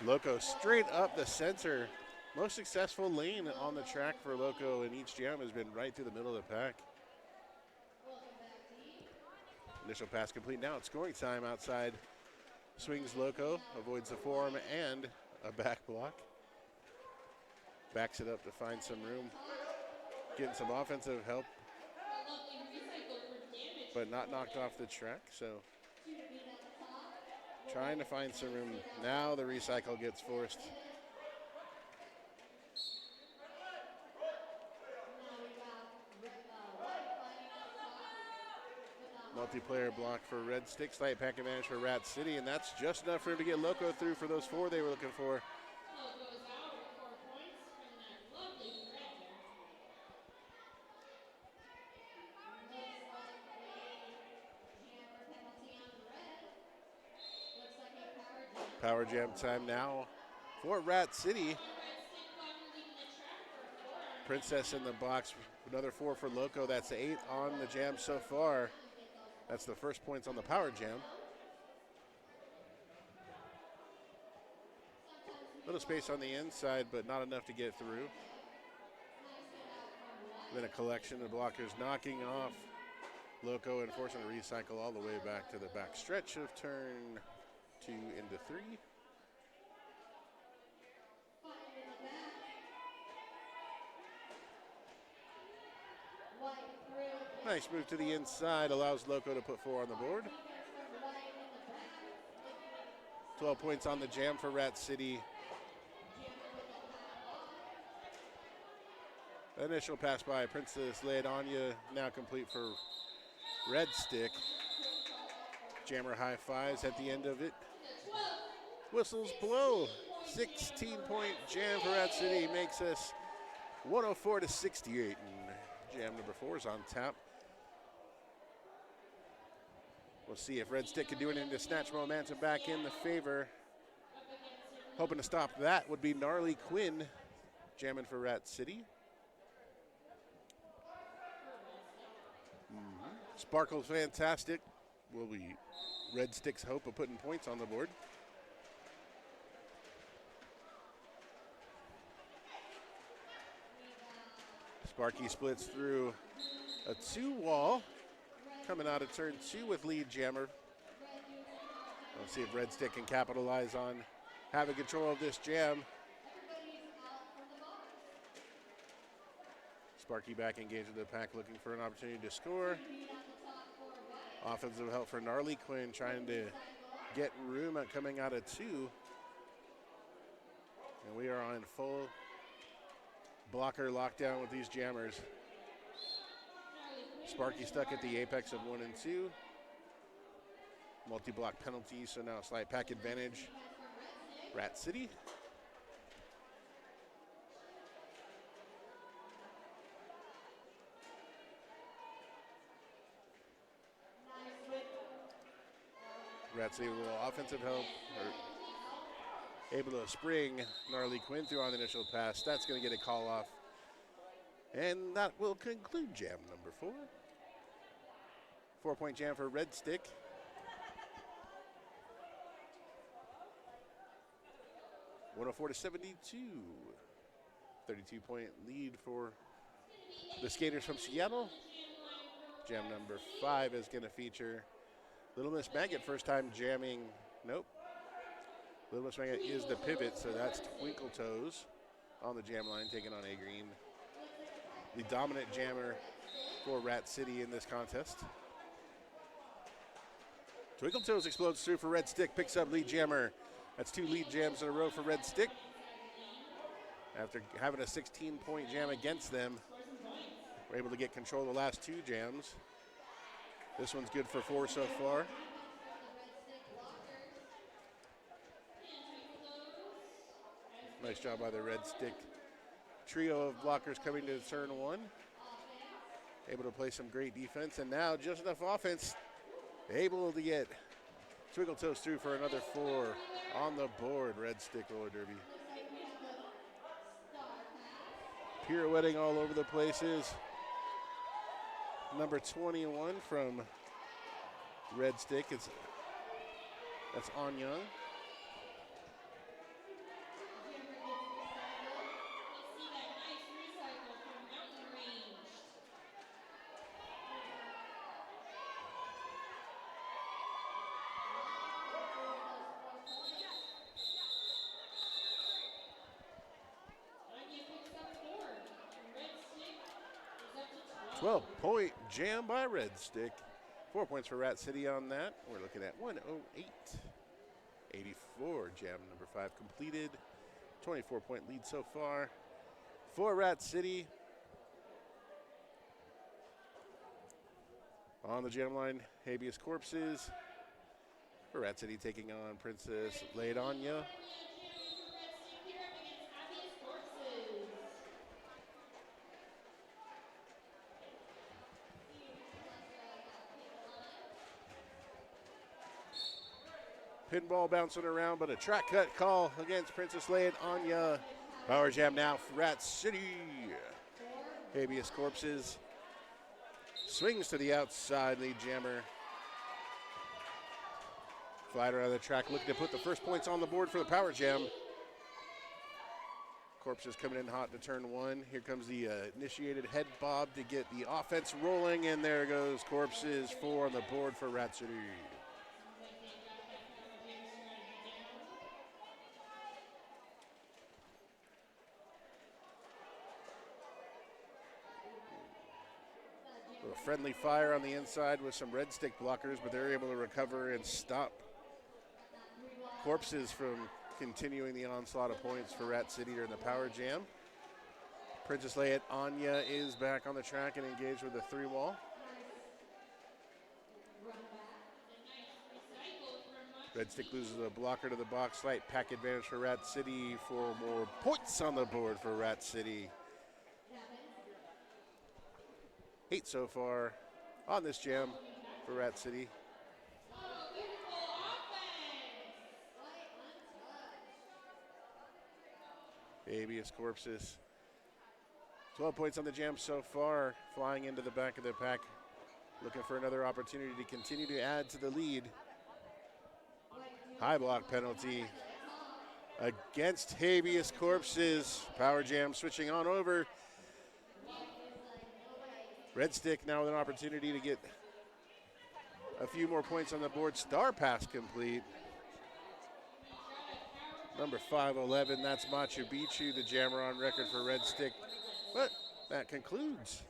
Loco straight up the center. Most successful lane on the track for Loco in each jam has been right through the middle of the pack. Initial pass complete now. It's scoring time outside. Swings Loco, avoids the forearm and a back block. Backs it up to find some room. Getting some offensive help, but not knocked off the track, so trying to find some room. Now the recycle gets forced. Multiplayer block for Red Stick, slight pack advantage for Rat City, and that's just enough for him to get Loco through for those 4 they were looking for. Power jam time now for Rat City. Princess in the box, another 4 for Loco. That's 8 on the jam so far. That's the first points on the power jam. Little space on the inside, but not enough to get through. Then a collection of blockers knocking off Loco and forcing a recycle all the way back to the back stretch of turn 2 into 3. Nice move to the inside, allows Loco to put 4 on the board. 12 points on the jam for Rat City. Initial pass by Princess Leodonia, now complete for Red Stick. Jammer high fives at the end of it. Whistles blow. 16-point jam for Rat City makes us 104-68. And jam number 4 is on tap. We'll see if Red Stick can do anything to snatch momentum back in the favor. Hoping to stop that would be Gnarly Quinn jamming for Rat City. Sparkle's fantastic. Will be Red Stick's hope of putting points on the board. Sparky splits through a 2-wall. Coming out of turn 2 with lead jammer. Let's see if Red Stick can capitalize on having control of this jam. Sparky back engaged with the pack, looking for an opportunity to score. Offensive help for Gnarly Quinn, trying to get room at coming out of 2. And we are on full blocker lockdown with these jammers. Sparky stuck at the apex of 1 and 2. Multi-block penalty, so now slight pack advantage. Rat City. Rat City with a little offensive help. Able to spring Gnarly Quinn through on the initial pass. That's going to get a call off. And that will conclude jam number 4. 4-point jam for Red Stick. (104 to 72). 32-point lead for the skaters from Seattle. Jam number 5 is going to feature Little Miss Maggot, first time jamming. Nope. Little Miss Maggot is the pivot, so that's Twinkle Toes on the jam line, taking on A Green. The dominant jammer for Rat City in this contest. Twinkle Toes explodes through for Red Stick, picks up lead jammer. That's 2 lead jams in a row for Red Stick. After having a 16-point jam against them, we're able to get control of the last 2 jams. This one's good for 4 so far. Nice job by the Red Stick trio of blockers coming to turn 1. Able to play some great defense, and now just enough offense. Able to get Twinkle Toes through for another 4 on the board. Red Stick roller derby. Pirouetting all over the places. Number 21 from Red Stick. That's On Young. Point jam by Red Stick. 4 points for Rat City on that. We're looking at 108-84. Jam number 5 completed. 24-point lead so far for Rat City. On the jam line, Habeas Corpses for Rat City, taking on Princess Leidanya. Pinball bouncing around, but a track cut call against Princess Leidanya. Power jam now for Rat City. Habeas Corpses swings to the outside, lead jammer. Flight around the track, looking to put the first points on the board for the power jam. Corpses coming in hot to turn 1. Here comes the initiated head bob to get the offense rolling, and there goes Corpses 4 on the board for Rat City. A friendly fire on the inside with some Red Stick blockers, but they're able to recover and stop Corpses from continuing the onslaught of points for Rat City during the power jam. Princess Leidanya is back on the track and engaged with the 3-wall. Red Stick loses a blocker to the box. Slight pack advantage for Rat City. 4 more points on the board for Rat City. 8 so far on this jam for Rat City. Habeas Corpses. 12 points on the jam so far, flying into the back of the pack, looking for another opportunity to continue to add to the lead. High block penalty against Habeas Corpses. Power jam switching on over. Red Stick now with an opportunity to get a few more points on the board. Star pass complete. Number 511, that's Machu Picchu, the jammer on record for Red Stick. But that concludes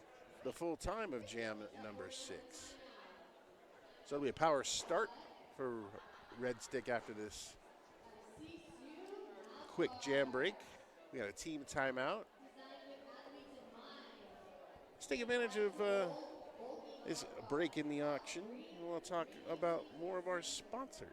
the full time of jam number 6. So it'll be a power start for Red Stick after this quick jam break. We got a team timeout. Let's take advantage of this break in the auction. We'll talk about more of our sponsors.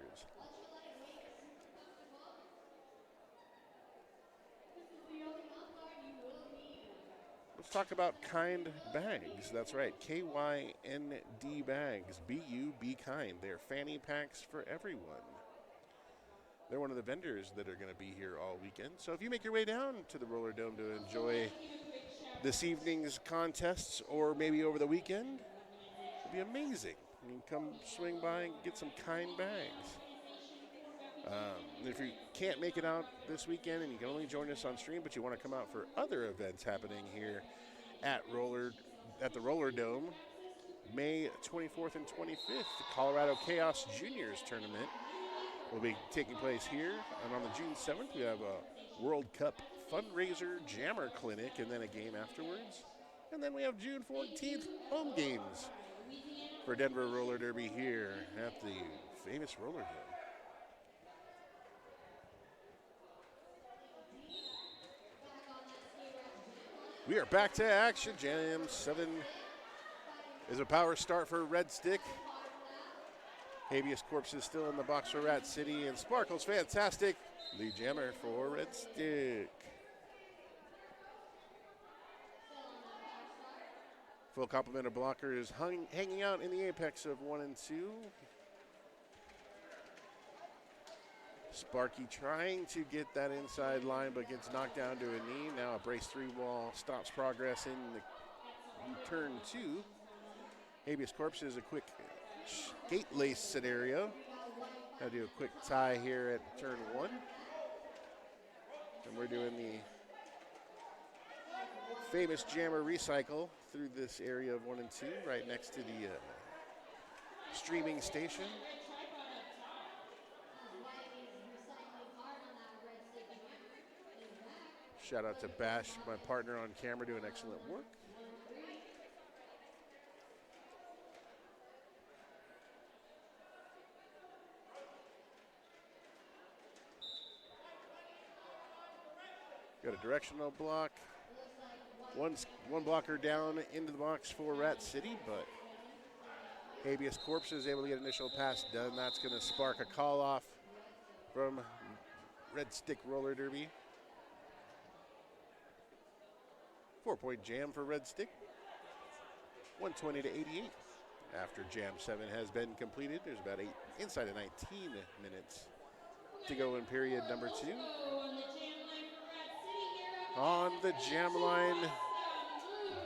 Let's talk about Kind Bags. That's right, KYND Bags. B-U, be kind. They're fanny packs for everyone. They're one of the vendors that are going to be here all weekend. So if you make your way down to the Roller Dome to enjoy this evening's contests or maybe over the weekend, it'll be amazing. You can come swing by and get some Kind Bags. If you can't make it out this weekend and you can only join us on stream, but you want to come out for other events happening here at the Roller Dome, May 24th and 25th, the Colorado Chaos Juniors Tournament will be taking place here. And on the June 7th, we have a World Cup fundraiser jammer clinic and then a game afterwards. And then we have June 14th, home games for Denver Roller Derby here at the famous Roller Dome. We are back to action. Jam 7 is a power start for Red Stick. Habeas Corpse is still in the box for Rat City, and Sparkle's fantastic. Lead jammer for Red Stick. Full complement of blockers hanging out in the apex of 1 and 2. Sparky trying to get that inside line, but gets knocked down to a knee. Now a brace 3 wall stops progress in the turn 2. Habeas Corpse is a quick gate lace scenario. I'll do a quick tie here at turn 1. And we're doing the famous jammer recycle through this area of 1 and 2, right next to the streaming station. Shout out to Bash, my partner on camera, doing excellent work. Got a directional block. One blocker down into the box for Rat City, but Habeas Corpse is able to get initial pass done. That's going to spark a call off from Red Stick Roller Derby. 4-point jam for Red Stick. 120 to 88. After jam 7 has been completed, there's about inside of 19 minutes to go in period number 2. On the jam line,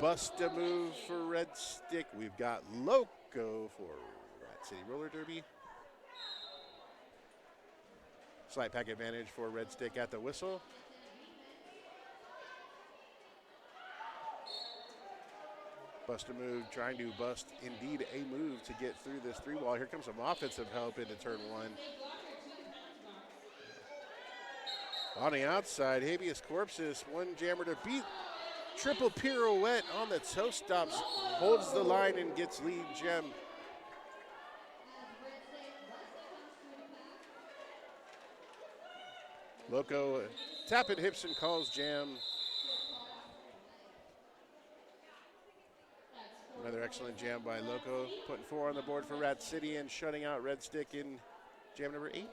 bust a move for Red Stick. We've got Loco for Rat City Roller Derby. Slight pack advantage for Red Stick at the whistle. Bust a move, trying to bust indeed a move to get through this 3 wall. Here comes some offensive help into turn 1. On the outside, Habeas Corpse, one jammer to beat. Triple pirouette on the toe stops, holds the line and gets lead gem. Loco tapping hips and calls jam. Another excellent jam by Loco, putting 4 on the board for Rat City and shutting out Red Stick in jam number 8.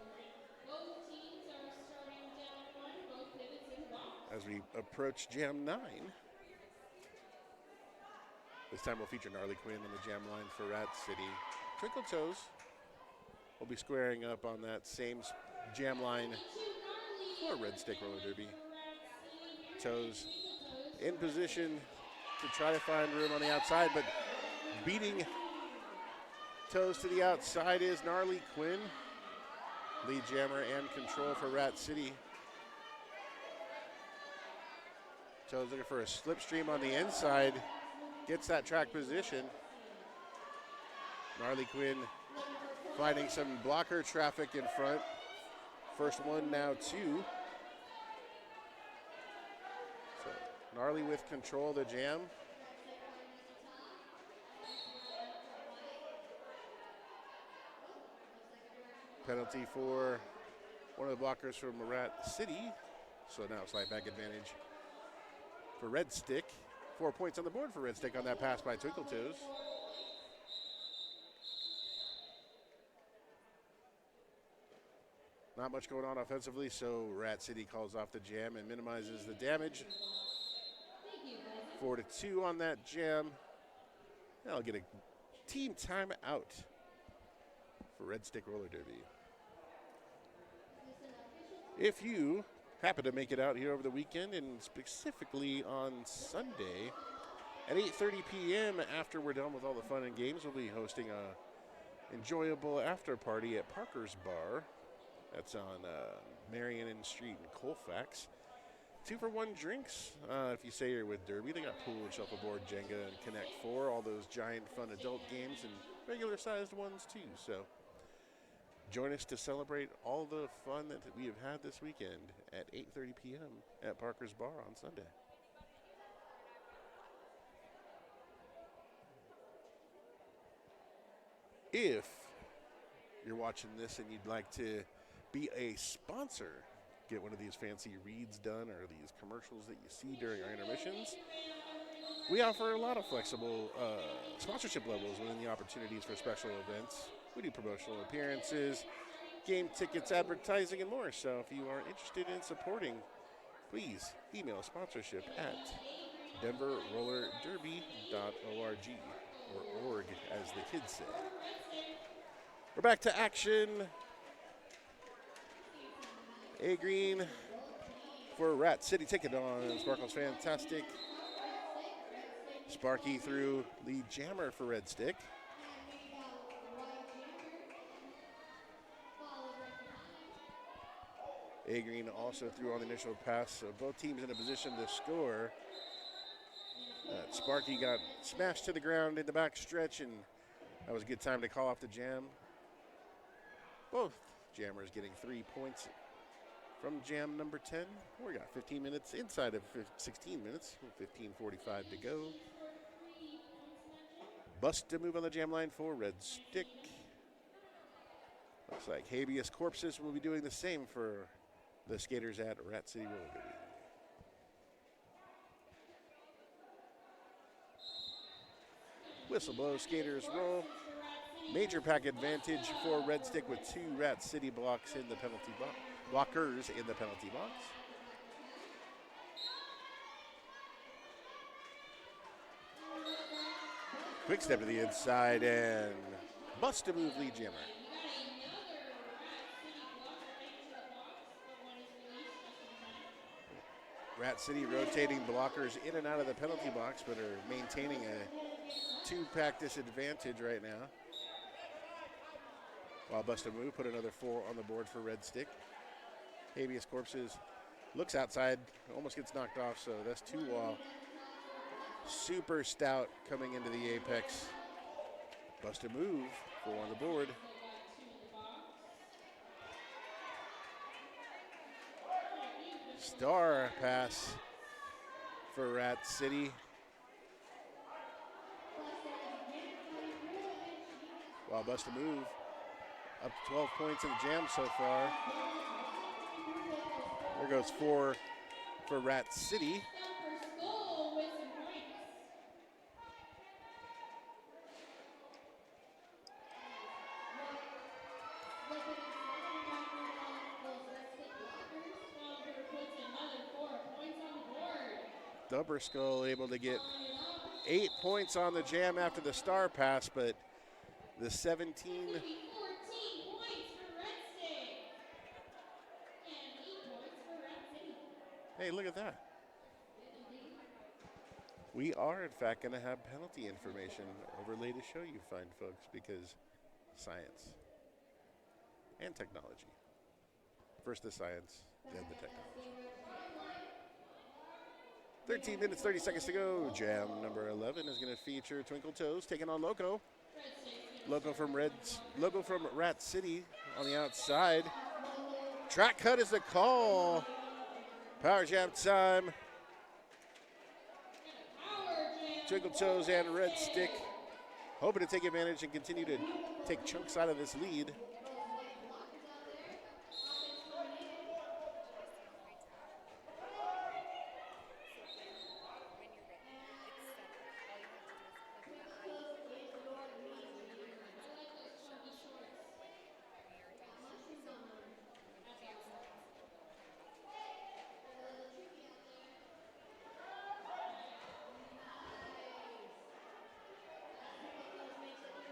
As we approach jam 9. This time we'll feature Gnarly Quinn on the jam line for Rat City. Twinkle Toes will be squaring up on that same jam line for Red Stick Roller Derby. Toes in position to try to find room on the outside, but beating Toes to the outside is Gnarly Quinn. Lead jammer and control for Rat City. Toes looking for a slipstream on the inside. Gets that track position. Gnarly Quinn finding some blocker traffic in front. First one, now 2. So Gnarly with control of the jam. Penalty for one of the blockers from Rat City. So now slight back advantage for Red Stick. 4 points on the board for Red Stick on that pass by Twinkle Toes. Not much going on offensively, so Rat City calls off the jam and minimizes the damage. 4-2 on that jam. I'll get a team timeout for Red Stick Roller Derby. If you happen to make it out here over the weekend, and specifically on Sunday at 8:30 p.m. after we're done with all the fun and games, we'll be hosting a enjoyable after party at Parker's Bar. That's on Marion Street in Colfax. 2-for-1 drinks. If you say you're with Derby, they got pool and shuffleboard, Jenga, and Connect 4, all those giant fun adult games, and regular-sized ones too. So join us to celebrate all the fun that we have had this weekend at 8:30 p.m. at Parker's Bar on Sunday. If you're watching this and you'd like to be a sponsor, get one of these fancy reads done or these commercials that you see during our intermissions, we offer a lot of flexible sponsorship levels within the opportunities for special events. We do promotional appearances, game tickets, advertising, and more. So if you are interested in supporting, please email sponsorship at denverrollerderby.org, or org, as the kids say. We're back to action. A-Green for Rat City. Take it on. Sparkle's fantastic. Sparky through the jammer for Red Stick. A-Green also threw on the initial pass, so both teams in a position to score. Sparky got smashed to the ground in the back stretch, and that was a good time to call off the jam. Both jammers getting 3 points from jam number 10. We got 15 minutes inside of 16 minutes, 15:45 to go. Bust to move on the jam line for Red Stick. Looks like Habeas Corpses will be doing the same for the skaters at Rat City Roller Derby. Whistle blows, skaters roll. Major pack advantage for Red Stick with 2 Rat City blocks in the penalty box. Blockers in the penalty box. Quick step to the inside and bust to move lead jammer. Rat City rotating blockers in and out of the penalty box, but are maintaining a 2-pack disadvantage right now. While Bust a Move put another 4 on the board for Red Stick. Habeas Corpses looks outside, almost gets knocked off, so that's 2 wall. Super stout coming into the apex. Bust a Move, 4 on the board. Star pass for Rat City. While Bust a Move up to 12 points in the jam so far. There goes 4 for Rat City. Dubberskull able to get 8 points on the jam after the star pass, but the 17. Hey, look at that. We are, in fact, going to have penalty information overlay to show you fine folks, because science and technology. First the science, then the technology. 13 minutes, 30 seconds to go. Jam number 11 is going to feature Twinkle Toes taking on Loco. Loco from Rat City on the outside. Track cut is the call. Power jam time. Twinkle Toes and Red Stick hoping to take advantage and continue to take chunks out of this lead.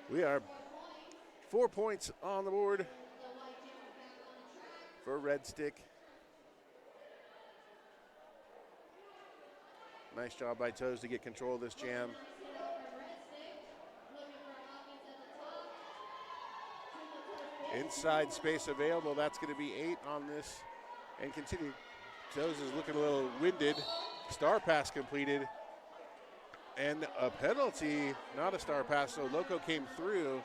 We are 4 points on the board for Red Stick. Nice job by Toes to get control of this jam. Inside space available. That's going to be 8 on this. And continue. Toes is looking a little winded. Star pass completed. And a penalty, not a star pass, so Loco came through,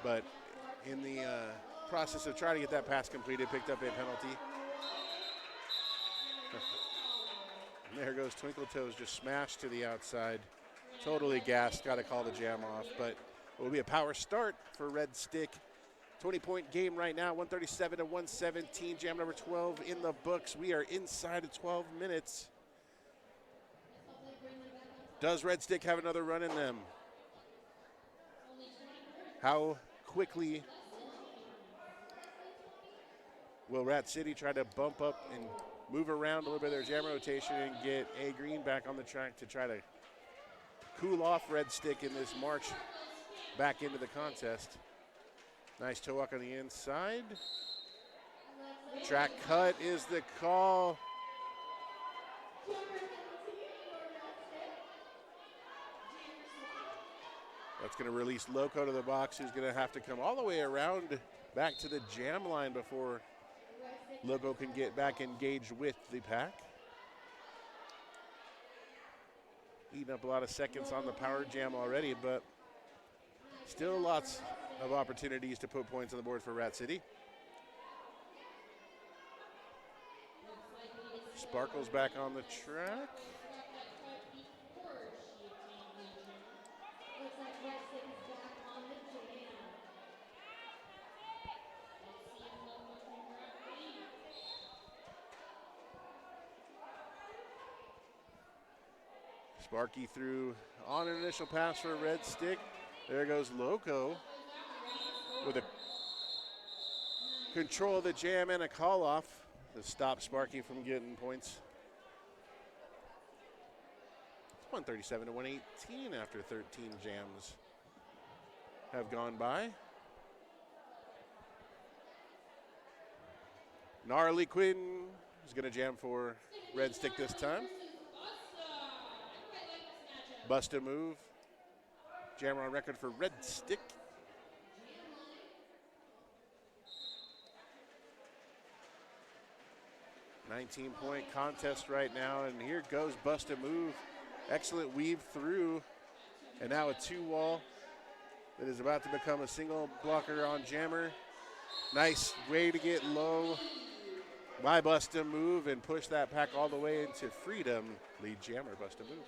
but in the process of trying to get that pass completed, picked up a penalty. And there goes Twinkle Toes, just smashed to the outside. Totally gassed, got to call the jam off, but it will be a power start for Red Stick. 20-point game right now, 137 to 117, jam number 12 in the books. We are inside of 12 minutes. Does Red Stick have another run in them? How quickly will Rat City try to bump up and move around a little bit of their jam rotation and get A Green back on the track to try to cool off Red Stick in this march back into the contest? Nice toe walk on the inside. Track cut is the call. That's going to release Loco to the box, who's going to have to come all the way around back to the jam line before Loco can get back engaged with the pack. Eating up a lot of seconds on the power jam already, but still lots of opportunities to put points on the board for Rat City. Sparkle's back on the track. Sparky through on an initial pass for a Red Stick. There goes Loco with a control of the jam and a call off to stop Sparky from getting points. It's 137 to 118 after 13 jams have gone by. Gnarly Quinn is going to jam for Red Stick this time. Bust a move. Jammer on record for Red Stick. $19-point contest right now, and here goes Bust a Move. Excellent weave through, and now a 2-wall that is about to become a single blocker on Jammer. Nice way to get low by Bust a Move and push that pack all the way into freedom. Lead Jammer, Bust a Move.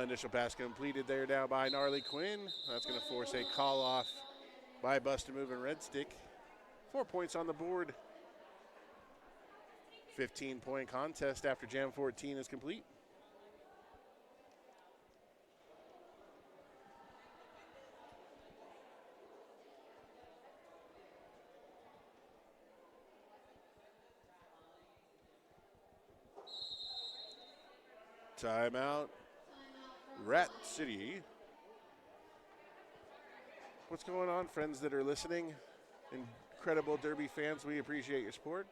Initial pass completed there now by Gnarly Quinn. That's going to force a call off by Bust a Move and Red Stick. 4 points on the board. 15-point contest after Jam 14 is complete. Timeout. Rat City. What's going on, friends that are listening? Incredible Derby fans, we appreciate your support.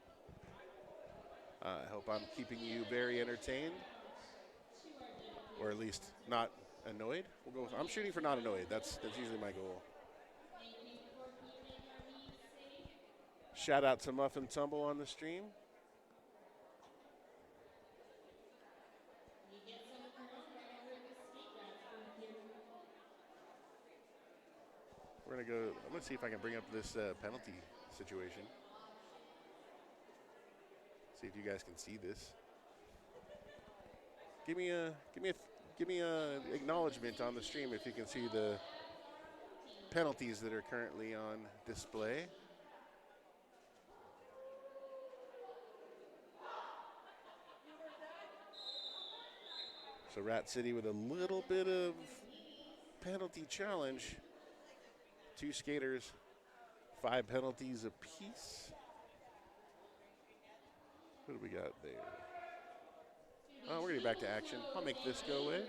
I hope I'm keeping you very entertained, or at least not annoyed. We'll go. I'm shooting for not annoyed. That's usually my goal. Shout out to Muffin Tumble on the stream. We're going to go, I'm going to see if I can bring up this penalty situation. See if you guys can see this. Give me a acknowledgement on the stream if you can see the penalties that are currently on display. So Rat City with a little bit of penalty challenge. 2 skaters, 5 penalties apiece. What do we got there? Oh, we're getting back to action. I'll make this go away.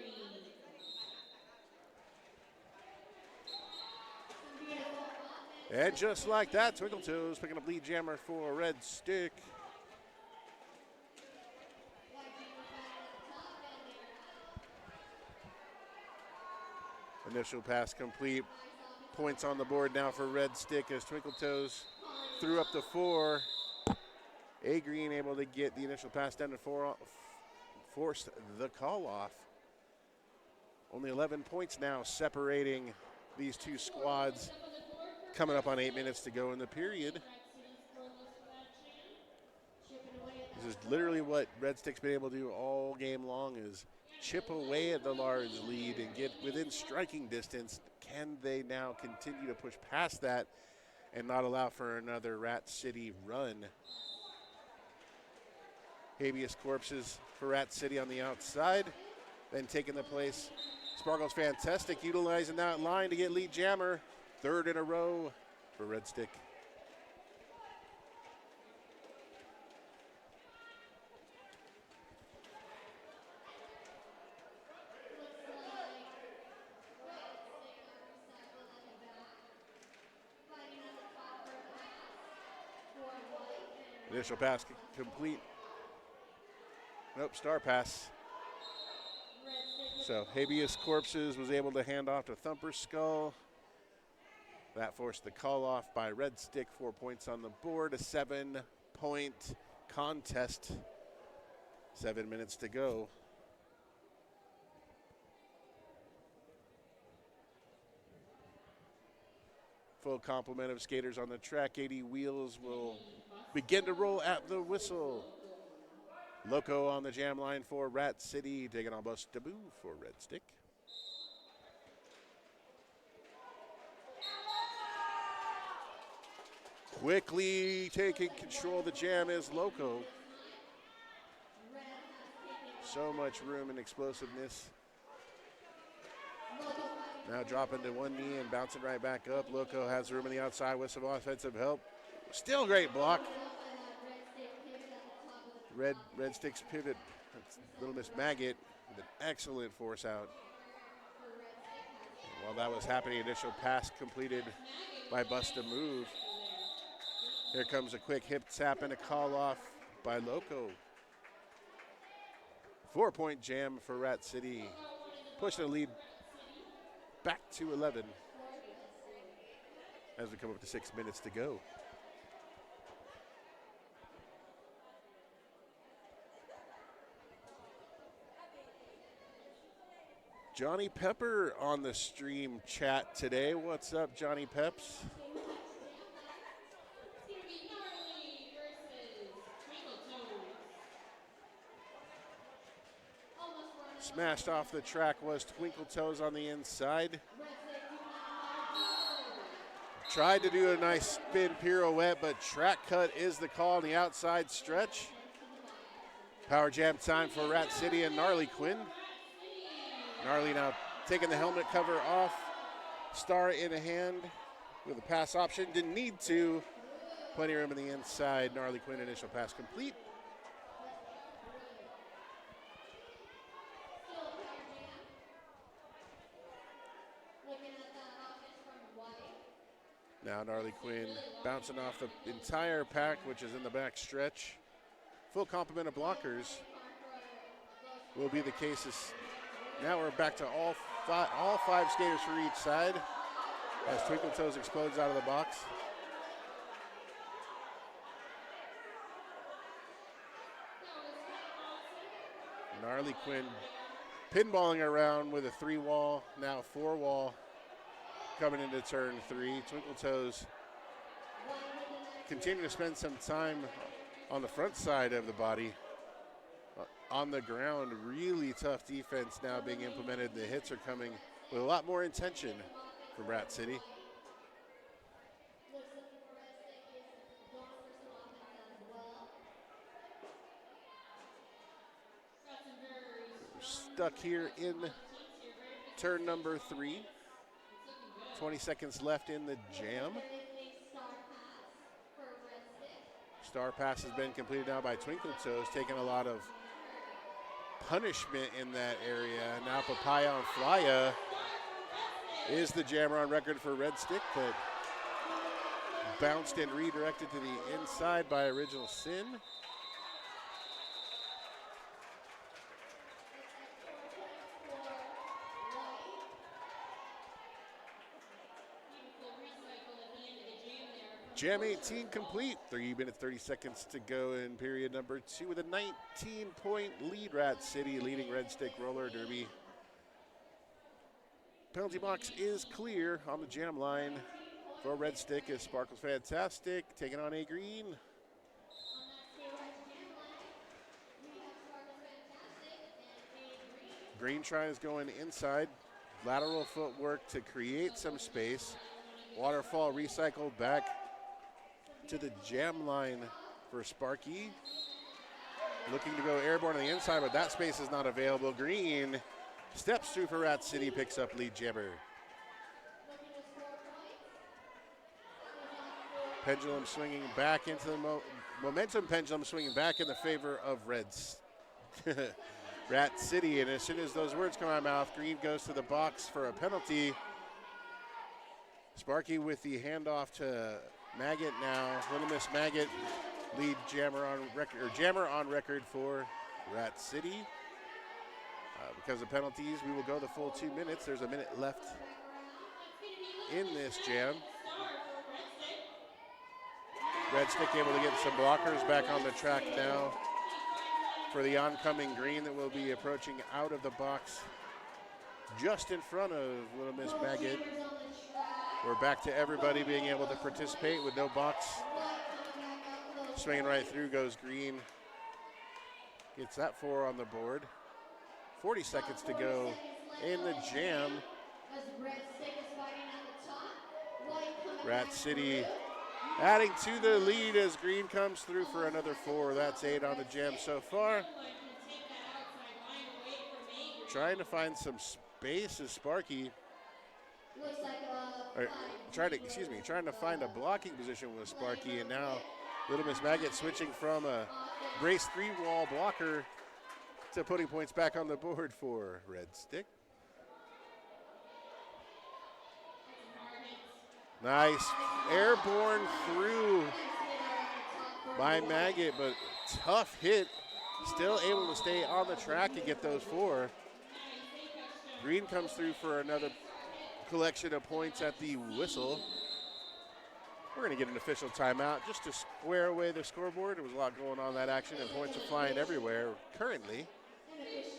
And just like that, Twinkle Toes picking up lead jammer for Red Stick. Initial pass complete. Points on the board now for Red Stick as Twinkle Toes threw up the 4. A Green able to get the initial pass down to 4, forced the call off. Only 11 points now separating these 2 squads. Coming up on 8 minutes to go in the period. This is literally what Red Stick's been able to do all game long, is chip away at the large lead and get within striking distance. Can they now continue to push past that and not allow for another Rat City run? Habeas corpses for Rat City on the outside, then taking the place. Sparkle's fantastic, utilizing that line to get lead jammer. 3rd in a row for Red Stick. Initial pass complete. Nope, star pass. So Habeas Corpses was able to hand off to Thumper Skull. That forced the call off by Red Stick. 4 points on the board, a 7-point contest. 7 minutes to go. Full complement of skaters on the track. 80 wheels will begin to roll at the whistle. Loco on the jam line for Rat City, taking on Bustaboo for Red Stick. Quickly taking control of the jam is Loco. So much room and explosiveness. Now dropping to one knee and bouncing right back up. Loco has room on the outside with some offensive help. Still great block. Red Stick's pivot. That's Little Miss Maggot with an excellent force out. And while that was happening, initial pass completed by Busta Move. Here comes a quick hip tap and a call off by Loco. 4-point jam for Rat City. Pushing the lead back to 11 as we come up to 6 minutes to go. Johnny Pepper on the stream chat today. What's up, Johnny Peps? Smashed off the track was Twinkle Toes on the inside. Tried to do a nice spin pirouette, but track cut is the call on the outside stretch. Power jam time for Rat City and Gnarly Quinn. Gnarly now taking the helmet cover off. Star in a hand with a pass option. Didn't need to. Plenty of room on the inside. Gnarly Quinn initial pass complete. Now Gnarly Quinn bouncing off the entire pack, which is in the back stretch. Full complement of blockers will be the cases. Now we're back to all five skaters for each side as Twinkle Toes explodes out of the box. Gnarly Quinn pinballing around with a 3-wall, now 4-wall coming into turn 3. Twinkle Toes continue to spend some time on the front side of the body. On the ground, really tough defense now being implemented. The hits are coming with a lot more intention from Rat City. We're stuck here in turn number 3. 20 seconds left in the jam. Star pass has been completed now by Twinkle Toes, taking a lot of punishment in that area. Now Papaya on Flya is the jammer on record for Red Stick, but bounced and redirected to the inside by Original Sin. Jam 18 complete. 3 minutes, 30 seconds to go in period number 2 with a 19-point lead. Rat City leading Red Stick Roller Derby. Penalty box is clear on the jam line for Red Stick as Sparkles Fantastic taking on A Green. Green tries going inside. Lateral footwork to create some space. Waterfall recycled back to the jam line for Sparky. Looking to go airborne on the inside, but that space is not available. Green steps through for Rat City, picks up lead jammer. Pendulum swinging back into the momentum pendulum swinging back in the favor of Reds. Rat City, and as soon as those words come out of my mouth, Green goes to the box for a penalty. Sparky with the handoff to Maggot now. Little Miss Maggot, lead jammer on record for Rat City. Because of penalties, we will go the full 2 minutes. There's a minute left in this jam. Red Stick able to get some blockers back on the track now for the oncoming Green that will be approaching out of the box just in front of Little Miss Maggot. We're back to everybody being able to participate with no box. Swinging right through goes Green. Gets that 4 on the board. 40 seconds to go in the jam. Rat City adding to the lead as Green comes through for another 4. That's 8 on the jam so far. Trying to find some space as Sparky. Trying to find a blocking position with Sparky, and now Little Miss Maggot switching from a brace 3-wall blocker to putting points back on the board for Red Stick. Nice airborne through by Maggot, but tough hit. Still able to stay on the track and get those 4. Green comes through for another collection of points at the whistle. We're going to get an official timeout just to square away the scoreboard. There was a lot going on in that action, and points are flying everywhere. Currently,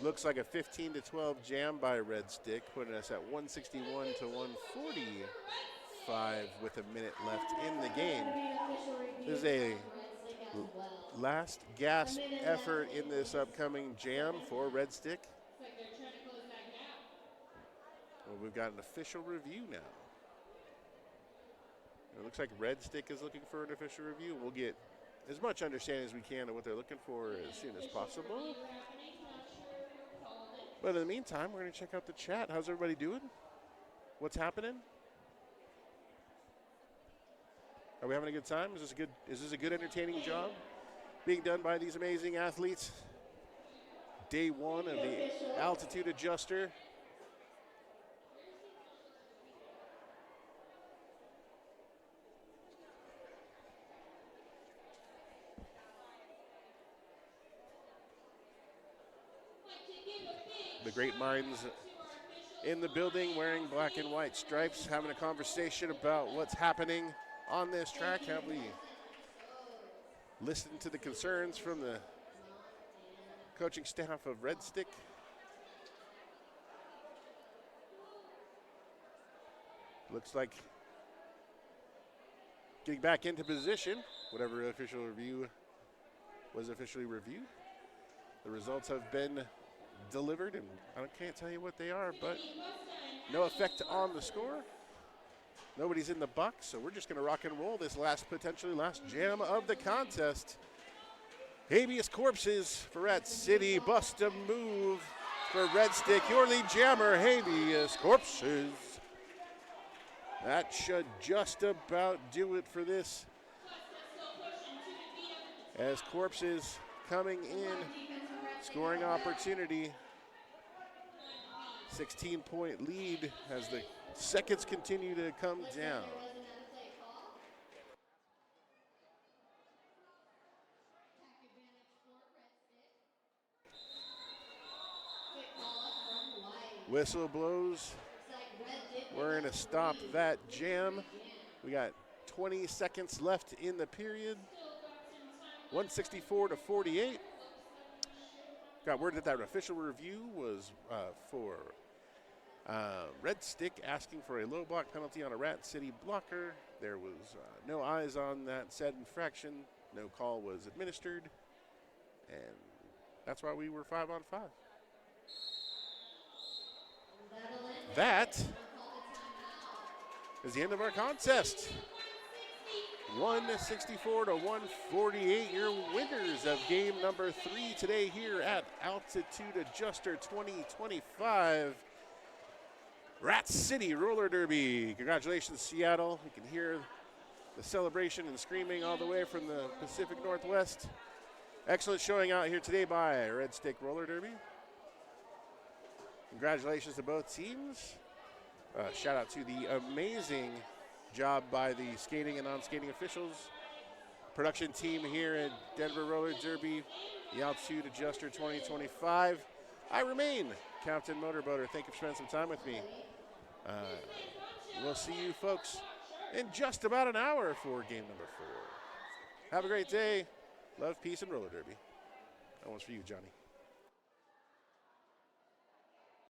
looks like a 15-12 jam by Red Stick, putting us at 161 to 145 with a minute left in the game. This is a last gasp effort in this upcoming jam for Red Stick. Well, we've got an official review now. It looks like Red Stick is looking for an official review. We'll get as much understanding as we can of what they're looking for as soon as possible. But in the meantime, we're going to check out the chat. How's everybody doing? What's happening? Are we having a good time? Is this a good entertaining job being done by these amazing athletes? Day 1 of the altitude adjuster. The great minds in the building wearing black and white stripes, having a conversation about what's happening on this track. Have we listened to the concerns from the coaching staff of Red Stick? Looks like getting back into position. Whatever official review was officially reviewed. The results have been delivered, and I can't tell you what they are, but no effect on the score. Nobody's in the buck, so we're just going to rock and roll this potentially last jam of the contest. Habeas Corpses for Rat City. Bust a move for Red Stick. Your lead jammer, Habeas Corpses. That should just about do it for this. As Corpses coming in, scoring opportunity. 16-point lead as the seconds continue to come down. Whistle blows. We're going to stop that jam. We got 20 seconds left in the period. 164 to 48. Got word that official review was for Red Stick asking for a low block penalty on a Rat City blocker. There was no eyes on that said infraction. No call was administered. And that's why we were 5-on-5. That is the end of our contest. 164 to 148. Your winners of game number 3 today here at Altitude Adjuster 2025. Rat City Roller Derby. Congratulations, Seattle. You can hear the celebration and screaming all the way from the Pacific Northwest. Excellent showing out here today by Red Stick Roller Derby. Congratulations to both teams. Shout out to the amazing job by the skating and non-skating officials. Production team here at Denver Roller Derby, the Altitude Adjuster 2025. I remain Captain Motorboater. Thank you for spending some time with me. We'll see you folks in just about an hour for game number 4. Have a great day. Love, peace, and roller derby. That one's for you, Johnny.